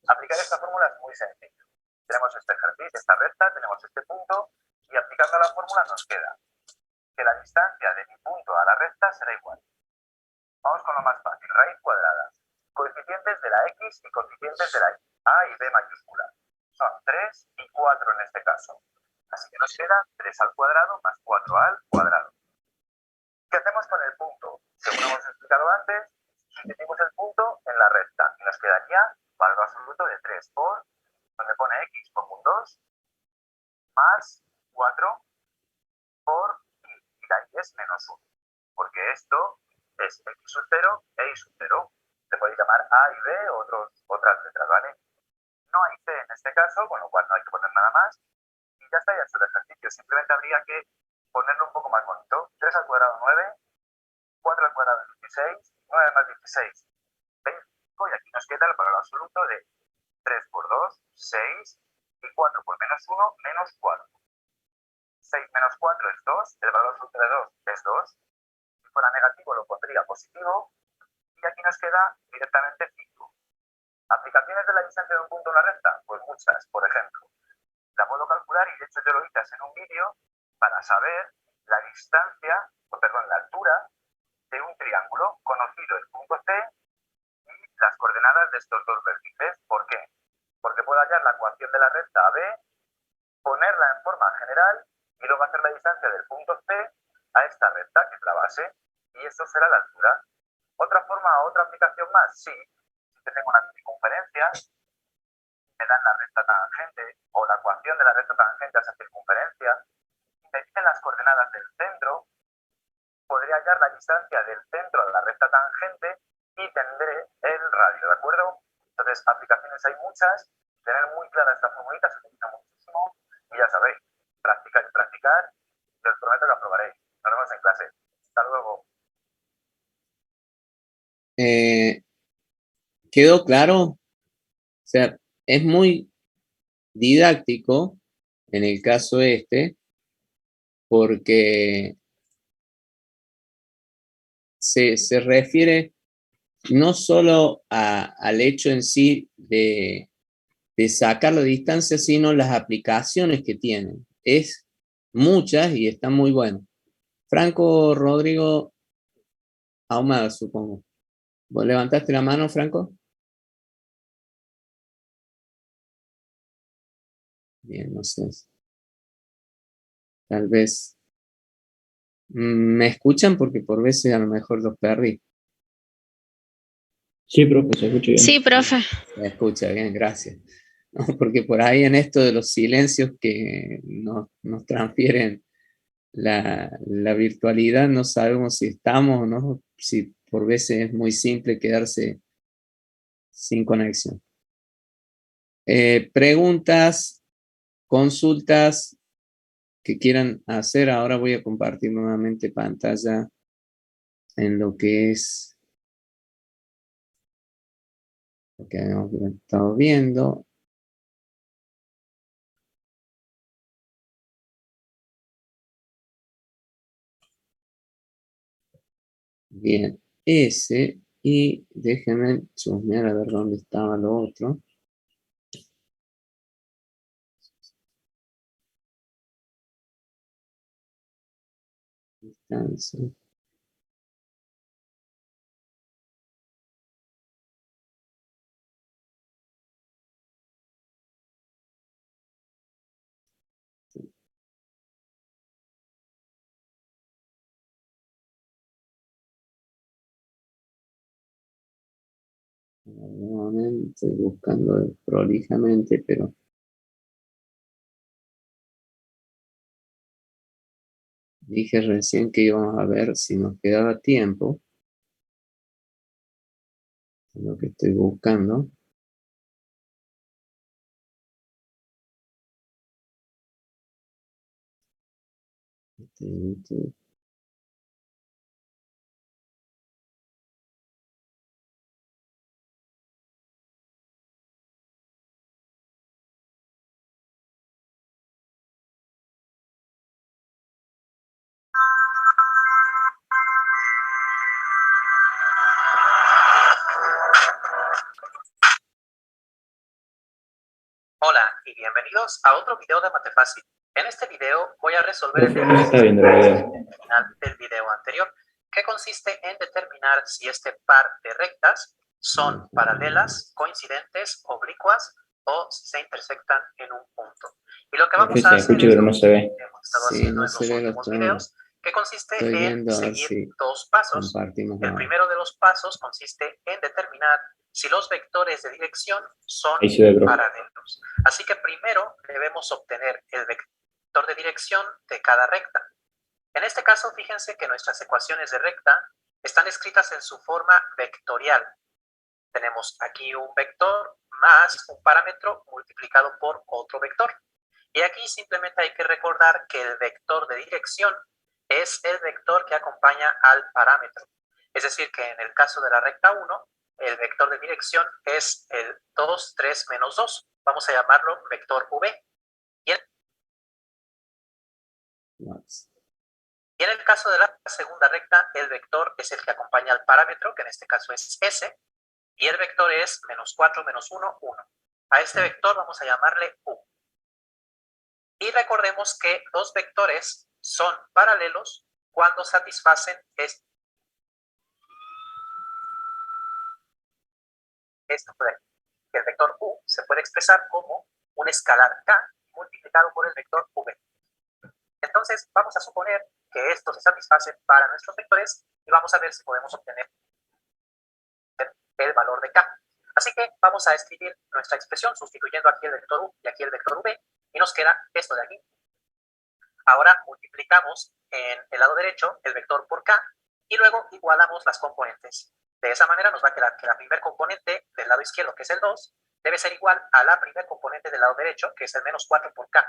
aplicar esta fórmula es muy sencillo. Tenemos este ejercicio, esta recta, tenemos este punto, y aplicando la fórmula nos queda que la distancia de mi punto a la recta será igual. Vamos con lo más fácil, raíz cuadrada. Coeficientes de la x y coeficientes de la y, a y b mayúscula. Son 3 y 4 en este caso. Así que nos queda 3 al cuadrado más 4 al cuadrado. ¿Qué hacemos con el punto? Según hemos explicado antes, sustituimos el punto en la recta y nos quedaría valor absoluto de 3 por, donde pone x, pongo un 2, más 4 por y la y es menos 1, porque esto es x sub 0 e y sub 0. Se puede llamar a y b o otras letras, ¿vale? No hay c en este caso, con lo cual no hay que poner nada más. Y ya está hecho el ejercicio. Simplemente habría que ponerlo un poco más bonito. 3 al cuadrado 9, 4 al cuadrado 16, 9 más 16, 25. Y aquí nos queda el valor absoluto de 3 por 2, 6, y 4 por menos 1, menos 4. 6 menos 4 es 2, el valor absoluto de 2 es 2. Si fuera negativo lo pondría positivo. Y aquí nos queda directamente 5. ¿Aplicaciones de la distancia de un punto a una recta? Pues muchas. Por ejemplo, la puedo calcular, y de hecho yo lo hice en un vídeo, para saber la distancia, o perdón, la altura de un triángulo conocido, el punto C, y las coordenadas de estos dos vértices. ¿Por qué? Porque puedo hallar la ecuación de la recta AB, ponerla en forma general y luego hacer la distancia del punto C a esta recta, que es la base, y eso será la altura. ¿Otra forma, otra aplicación más? Sí. Si tengo una circunferencia, me dan la recta tangente o la ecuación de la recta tangente a esa circunferencia, y me dicen las coordenadas del centro, podría hallar la distancia del centro a la recta tangente y tendré el radio, ¿de acuerdo? Entonces, aplicaciones hay muchas, tener muy clara esta formulita se utiliza muchísimo, y ya sabéis, practicar y practicar, y os prometo que aprobaréis. Nos vemos en clase. Hasta luego. ¿Quedó claro? O sea, es muy didáctico en el caso este, porque se refiere no solo al hecho en sí de sacar la distancia, sino las aplicaciones que tienen. Es muchas y están muy buenas. Franco Rodrigo Ahumada, supongo. ¿Vos levantaste la mano, Franco? Bien, no sé. Tal vez. ¿Me escuchan? Porque por veces a lo mejor los perdí. Sí, profe, se escucha bien. Sí, profe. Se escucha bien, gracias. No, porque por ahí en esto de los silencios que nos transfieren la virtualidad, no sabemos si estamos o no, si por veces es muy simple quedarse sin conexión. Preguntas, consultas que quieran hacer. Ahora voy a compartir nuevamente pantalla en lo que es lo que habíamos estado viendo. Bien, ese, y déjenme chusmear a ver dónde estaba lo otro. Distancia. Nuevamente estoy buscando prolijamente, pero dije recién que íbamos a ver si nos quedaba tiempo. Es lo que estoy buscando. Hola y bienvenidos a otro video de Matefácil. En este video voy a resolver el No está viendo el video. final del video anterior, que consiste en determinar si este par de rectas son paralelas, coincidentes, oblicuas o si se intersectan en un punto. Y lo que vamos Se a hacer escucha, es pero lo no se ve. que hemos estado Sí, haciendo no en se los ve últimos los videos, que consiste Estoy en viendo a ver seguir si dos pasos. compartimos El la... primero de los pasos consiste en determinar si los vectores de dirección son Ahí se ve, bro. paralelos. Así que primero debemos obtener el vector de dirección de cada recta. En este caso, fíjense que nuestras ecuaciones de recta están escritas en su forma vectorial. Tenemos aquí un vector más un parámetro multiplicado por otro vector. Y aquí simplemente hay que recordar que el vector de dirección es el vector que acompaña al parámetro. Es decir, que en el caso de la recta 1, el vector de dirección es el 2, 3, menos 2. Vamos a llamarlo vector V. Y en el caso de la segunda recta, el vector es el que acompaña al parámetro, que en este caso es S, y el vector es menos 4, menos 1, 1. A este vector vamos a llamarle U. Y recordemos que los vectores son paralelos cuando satisfacen esto puede, que el vector U se puede expresar como un escalar K multiplicado por el vector V. Entonces, vamos a suponer que esto se satisface para nuestros vectores y vamos a ver si podemos obtener el valor de K. Así que vamos a escribir nuestra expresión sustituyendo aquí el vector U y aquí el vector V y nos queda esto de aquí. Ahora multiplicamos en el lado derecho el vector por K y luego igualamos las componentes. De esa manera nos va a quedar que la primera componente del lado izquierdo, que es el 2, debe ser igual a la primera componente del lado derecho, que es el menos 4 por K.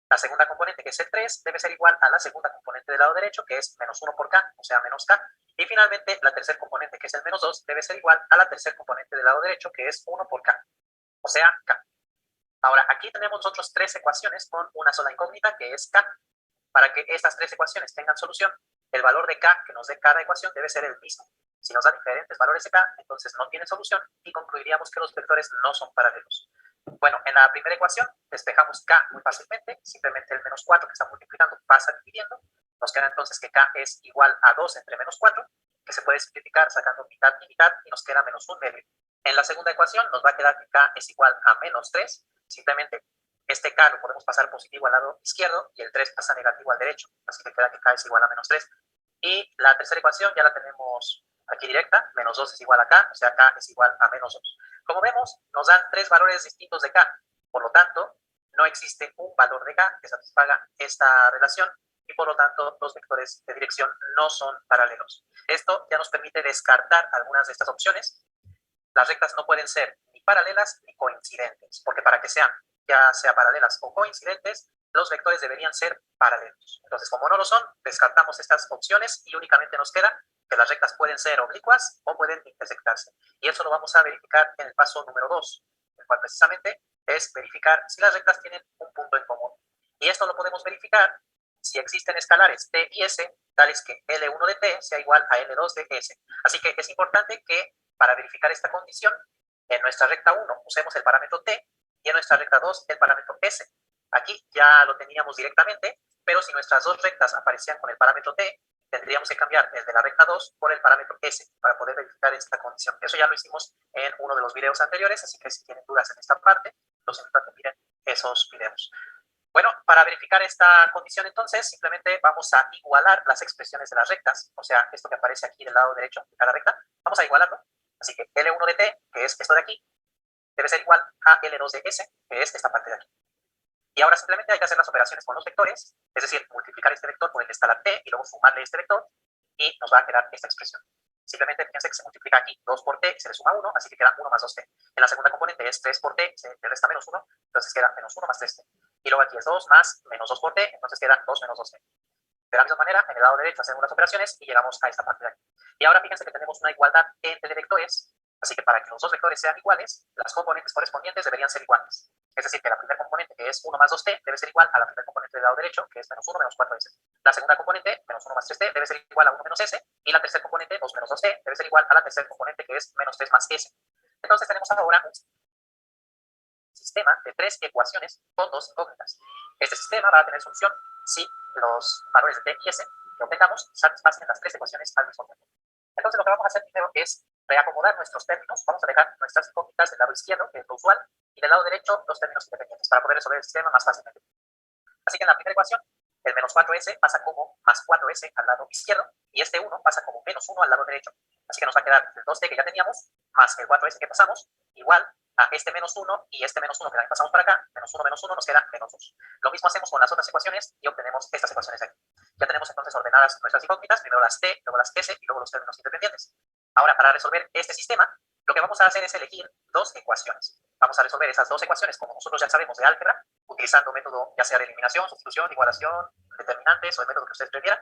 La segunda componente, que es el 3, debe ser igual a la segunda componente del lado derecho, que es menos 1 por K, o sea, menos K. Y finalmente, la tercera componente, que es el menos 2, debe ser igual a la tercera componente del lado derecho, que es 1 por K, o sea, K. Ahora, aquí tenemos nosotros tres ecuaciones con una sola incógnita, que es K. Para que estas tres ecuaciones tengan solución, el valor de K que nos dé cada ecuación debe ser el mismo. Si nos da diferentes valores de K, entonces no tiene solución y concluiríamos que los vectores no son paralelos. Bueno, en la primera ecuación despejamos K muy fácilmente, simplemente el menos 4 que está multiplicando pasa dividiendo. Nos queda entonces que K es igual a 2 entre menos 4, que se puede simplificar sacando mitad y mitad y nos queda menos 1 medio. En la segunda ecuación nos va a quedar que K es igual a menos 3, simplemente este K lo podemos pasar positivo al lado izquierdo y el 3 pasa negativo al derecho, así que queda que K es igual a menos 3. Y la tercera ecuación ya la tenemos aquí directa, menos 2 es igual a K, o sea, K es igual a menos 2. Como vemos, nos dan tres valores distintos de K, por lo tanto, no existe un valor de K que satisfaga esta relación y por lo tanto los vectores de dirección no son paralelos. Esto ya nos permite descartar algunas de estas opciones. Las rectas no pueden ser ni paralelas ni coincidentes, porque para que sean ya sea paralelas o coincidentes, los vectores deberían ser paralelos. Entonces, como no lo son, descartamos estas opciones y únicamente nos queda que las rectas pueden ser oblicuas o pueden intersectarse. Y eso lo vamos a verificar en el paso número 2, el cual precisamente es verificar si las rectas tienen un punto en común. Y esto lo podemos verificar si existen escalares T y S, tales que L1 de T sea igual a L2 de S. Así que es importante que para verificar esta condición, en nuestra recta 1 usemos el parámetro T y en nuestra recta 2 el parámetro S. Aquí ya lo teníamos directamente, pero si nuestras dos rectas aparecían con el parámetro T, tendríamos que cambiar el de la recta 2 por el parámetro S para poder verificar esta condición. Eso ya lo hicimos en uno de los videos anteriores, así que si tienen dudas en esta parte, los invito a que miren esos videos. Bueno, para verificar esta condición entonces, simplemente vamos a igualar las expresiones de las rectas, o sea, esto que aparece aquí del lado derecho de cada recta, vamos a igualarlo. Así que L1 de T, que es esto de aquí, debe ser igual a L2 de S, que es esta parte de aquí. Y ahora simplemente hay que hacer las operaciones con los vectores, es decir, multiplicar este vector por el escalar T y luego sumarle este vector, y nos va a quedar esta expresión. Simplemente fíjense que se multiplica aquí 2 por T y se le suma 1, así que queda 1 más 2T. En la segunda componente es 3 por T, se le resta menos 1, entonces queda menos 1 más 3T. Y luego aquí es 2 más menos 2 por T, entonces queda 2 menos 2T. De la misma manera, en el lado derecho hacemos las operaciones y llegamos a esta parte de aquí. Y ahora fíjense que tenemos una igualdad entre vectores, así que para que los dos vectores sean iguales, las componentes correspondientes deberían ser iguales. Es decir, que la primera componente, que es 1 más 2t, debe ser igual a la primera componente del lado derecho, que es menos 1 menos 4s. La segunda componente, menos 1 más 3t, debe ser igual a 1 menos s, y la tercera componente, 2 menos 2t, debe ser igual a la tercera componente, que es menos 3 más s. Entonces tenemos ahora un sistema de 3 ecuaciones con 2 incógnitas. Este sistema va a tener solución si los valores de t y s que obtengamos satisfacen las 3 ecuaciones al mismo tiempo. Entonces lo que vamos a hacer primero es reacomodar nuestros términos. Vamos a dejar nuestras incógnitas del lado izquierdo, que es lo usual, y del lado derecho los términos independientes para poder resolver el sistema más fácilmente. Así que en la primera ecuación, el menos 4s pasa como más 4s al lado izquierdo, y este 1 pasa como menos 1 al lado derecho. Así que nos va a quedar el 2t que ya teníamos, más el 4s que pasamos, igual a este menos 1 y este menos 1 que también pasamos para acá, menos 1 nos queda menos 2. Lo mismo hacemos con las otras ecuaciones y obtenemos estas ecuaciones de aquí. Ya tenemos entonces ordenadas nuestras incógnitas, primero las t, luego las s y luego los términos independientes. Ahora, para resolver este sistema, lo que vamos a hacer es elegir 2 ecuaciones. Vamos a resolver esas 2 ecuaciones, como nosotros ya sabemos de álgebra, utilizando método ya sea de eliminación, sustitución, igualación, determinantes o el método que ustedes prefieran.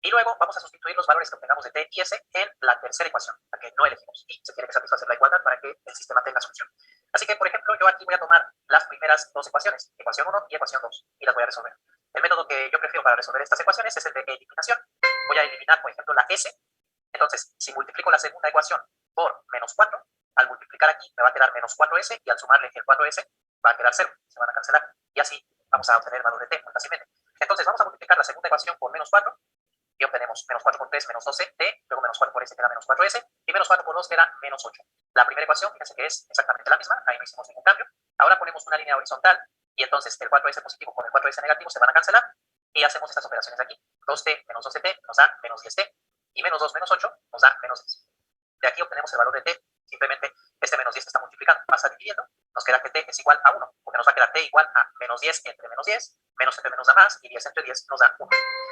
Y luego vamos a sustituir los valores que obtengamos de t y s en la tercera ecuación, la que no elegimos. Y se tiene que satisfacer la igualdad para que el sistema tenga solución. Así que, por ejemplo, yo aquí voy a tomar las primeras 2 ecuaciones, ecuación 1 y ecuación 2, y las voy a resolver. El método que yo prefiero para resolver estas ecuaciones es el de eliminación. Voy a eliminar, por ejemplo, la s. Entonces, si multiplico la segunda ecuación por menos 4, al multiplicar aquí me va a quedar menos 4s, y al sumarle el 4s va a quedar 0, se van a cancelar. Y así vamos a obtener el valor de t muy fácilmente. Entonces, vamos a multiplicar la segunda ecuación por menos 4, y obtenemos menos 4 por 3, menos 12, t, luego menos 4 por s queda menos 4s, y menos 4 por 2 queda menos 8. La primera ecuación, fíjense que es exactamente la misma, ahí no hicimos ningún cambio. Ahora ponemos una línea horizontal, y entonces el 4s positivo con el 4s negativo se van a cancelar, y hacemos estas operaciones aquí. 2t menos 12t nos da menos 10t, y menos 2 menos 8 nos da menos 10. De aquí obtenemos el valor de t, simplemente este menos 10 está multiplicando, pasa dividiendo, nos queda que t es igual a 1, porque nos va a quedar t igual a menos 10 entre menos 10, menos entre menos da más, y 10 entre 10 nos da 1.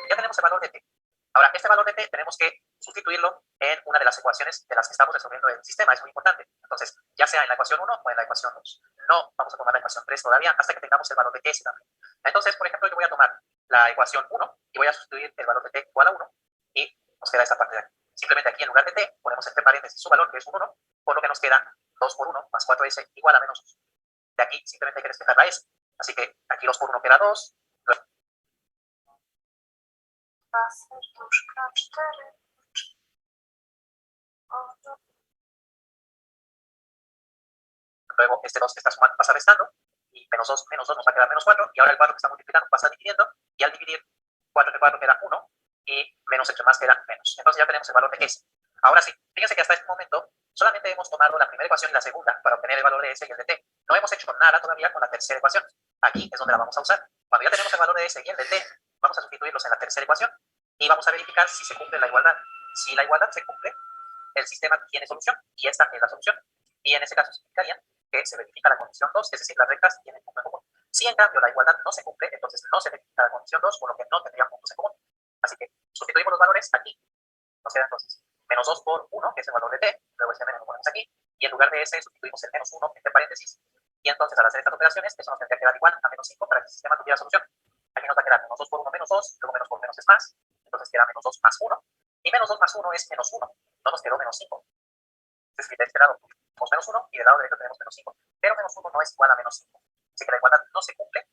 Ya tenemos el valor de t. Ahora, este valor de t tenemos que sustituirlo en una de las ecuaciones de las que estamos resolviendo el sistema, es muy importante. Entonces, ya sea en la ecuación 1 o en la ecuación 2. No vamos a tomar la ecuación 3 todavía hasta que tengamos el valor de s también. Entonces, por ejemplo, yo voy a tomar la ecuación 1 y voy a sustituir el valor de t igual a 1 y nos queda esta parte de aquí. Simplemente aquí en lugar de t ponemos entre paréntesis su valor, que es un 1, por lo que nos queda 2 por 1 más 4s igual a menos 2. De aquí simplemente hay que despejar la s. Así que aquí 2 por 1 queda 2. Luego este 2 está sumando, pasa restando, y menos 2 nos va a quedar menos 4, y ahora el 4 que está multiplicando pasa dividiendo, y al dividir 4 entre 4 queda 1, y menos entre más queda menos. Entonces ya tenemos el valor de s. Ahora sí, fíjense que hasta este momento solamente hemos tomado la primera ecuación y la segunda para obtener el valor de s y el de t. No hemos hecho nada todavía con la tercera ecuación. Aquí es donde la vamos a usar. Cuando ya tenemos el valor de s y el de t, vamos a sustituirlos en la tercera ecuación y vamos a verificar si se cumple la igualdad. Si la igualdad se cumple, el sistema tiene solución, y esta es la solución. Y en ese caso significaría que se verifica la condición 2, es decir, las rectas tienen punto en común. Si en cambio la igualdad no se cumple, entonces no se verifica la condición 2, por lo que no tendrían puntos en común. Así que sustituimos los valores aquí. Nos queda entonces menos 2 por 1, que es el valor de t, luego este menos lo ponemos aquí, y en lugar de s sustituimos el menos 1 entre paréntesis, y entonces al hacer estas operaciones, eso nos tendría que quedar igual a menos 5 para que el sistema tuviera solución. Aquí nos va a quedar menos 2 por 1 menos 2, luego menos por menos es más, entonces queda menos 2 más 1, y menos 2 más 1 es menos 1, no nos quedó menos 5. Se escribe de este lado tenemos menos 1 y del lado derecho tenemos menos 5, pero menos 1 no es igual a menos 5, así que la igualdad no se cumple,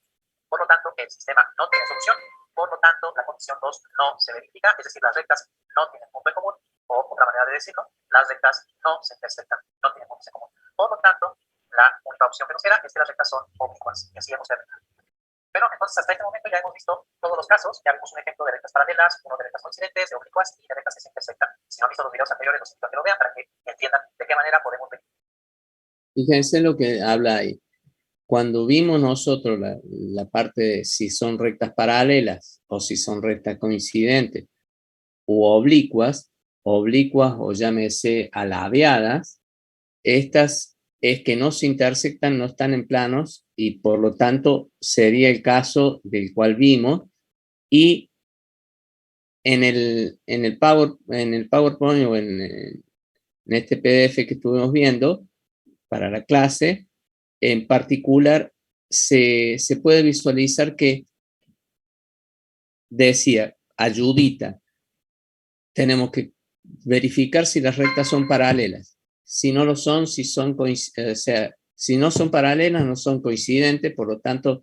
por lo tanto el sistema no tiene solución, por lo tanto la condición 2 no se verifica, es decir, las rectas no tienen punto en común, o otra manera de decirlo, las rectas no se intersectan, no tienen puntos en común. Por lo tanto, la única opción que nos queda es que las rectas son oblicuas, y así hemos terminado. Pero entonces hasta este momento ya hemos visto todos los casos, ya vimos un ejemplo de rectas paralelas, uno de rectas coincidentes, de oblicuas y de rectas que se intersectan. Si no han visto los videos anteriores, los invito a que lo vean para que entiendan de qué manera podemos ver. Fíjense lo que habla ahí. Cuando vimos nosotros la parte de si son rectas paralelas o si son rectas coincidentes o oblicuas o llámese alabeadas, estas es que no se intersectan, no están en planos y por lo tanto sería el caso del cual vimos. Y en el PowerPoint o en este PDF que estuvimos viendo para la clase, en particular se puede visualizar que decía, ayudita, tenemos que verificar si las rectas son paralelas. Si no lo son, o sea, si no son paralelas, no son coincidentes, por lo tanto,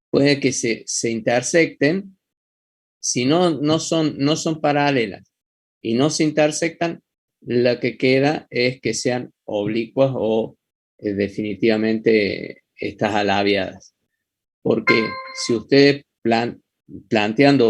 puede que se intersecten. Si no son paralelas y no se intersectan, lo que queda es que sean oblicuas o definitivamente estas alabiadas. Porque si ustedes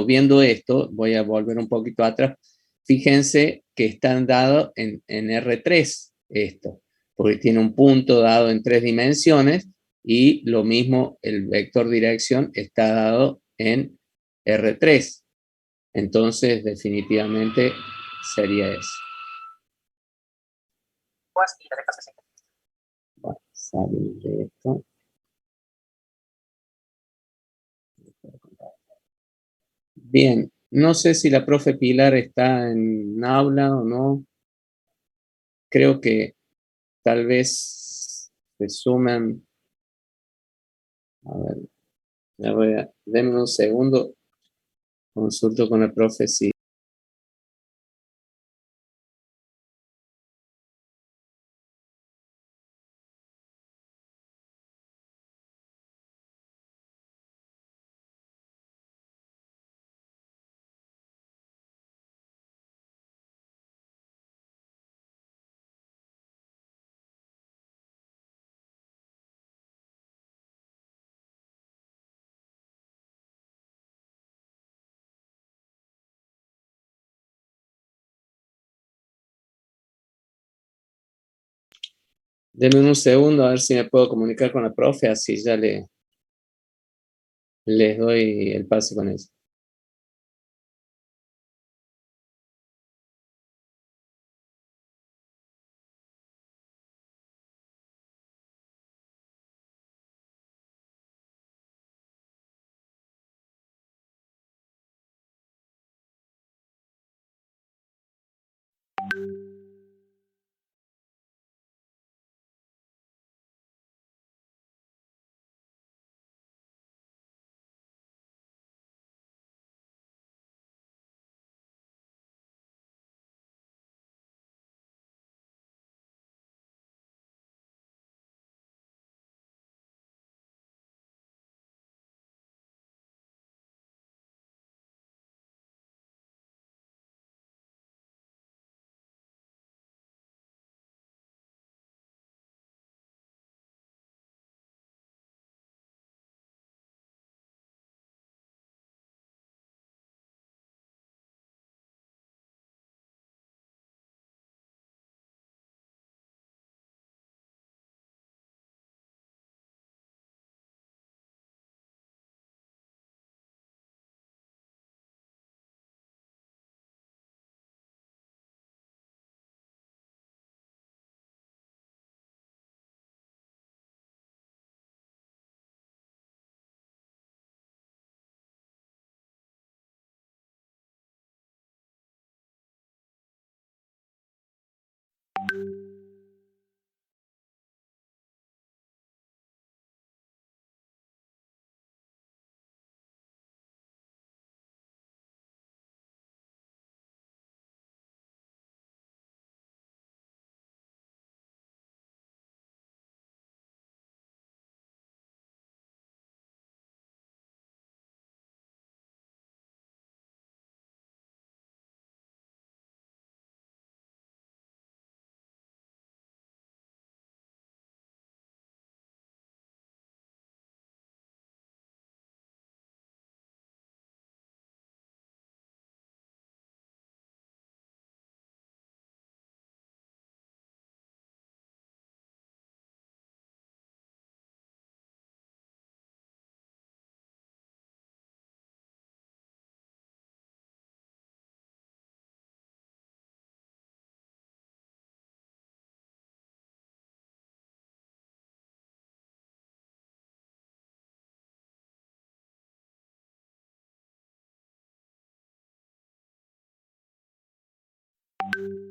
viendo esto, voy a volver un poquito atrás, fíjense que están dados en R3 esto, porque tiene un punto dado en 3 dimensiones y lo mismo el vector dirección está dado en R3. Entonces, definitivamente sería eso. Bueno, salir de esto. Bien, no sé si la profe Pilar está en aula o no. Creo que tal vez se suman. A ver, denme un segundo. Consulto con el profe si denme un segundo a ver si me puedo comunicar con la profe, así ya les doy el pase con eso. Chao.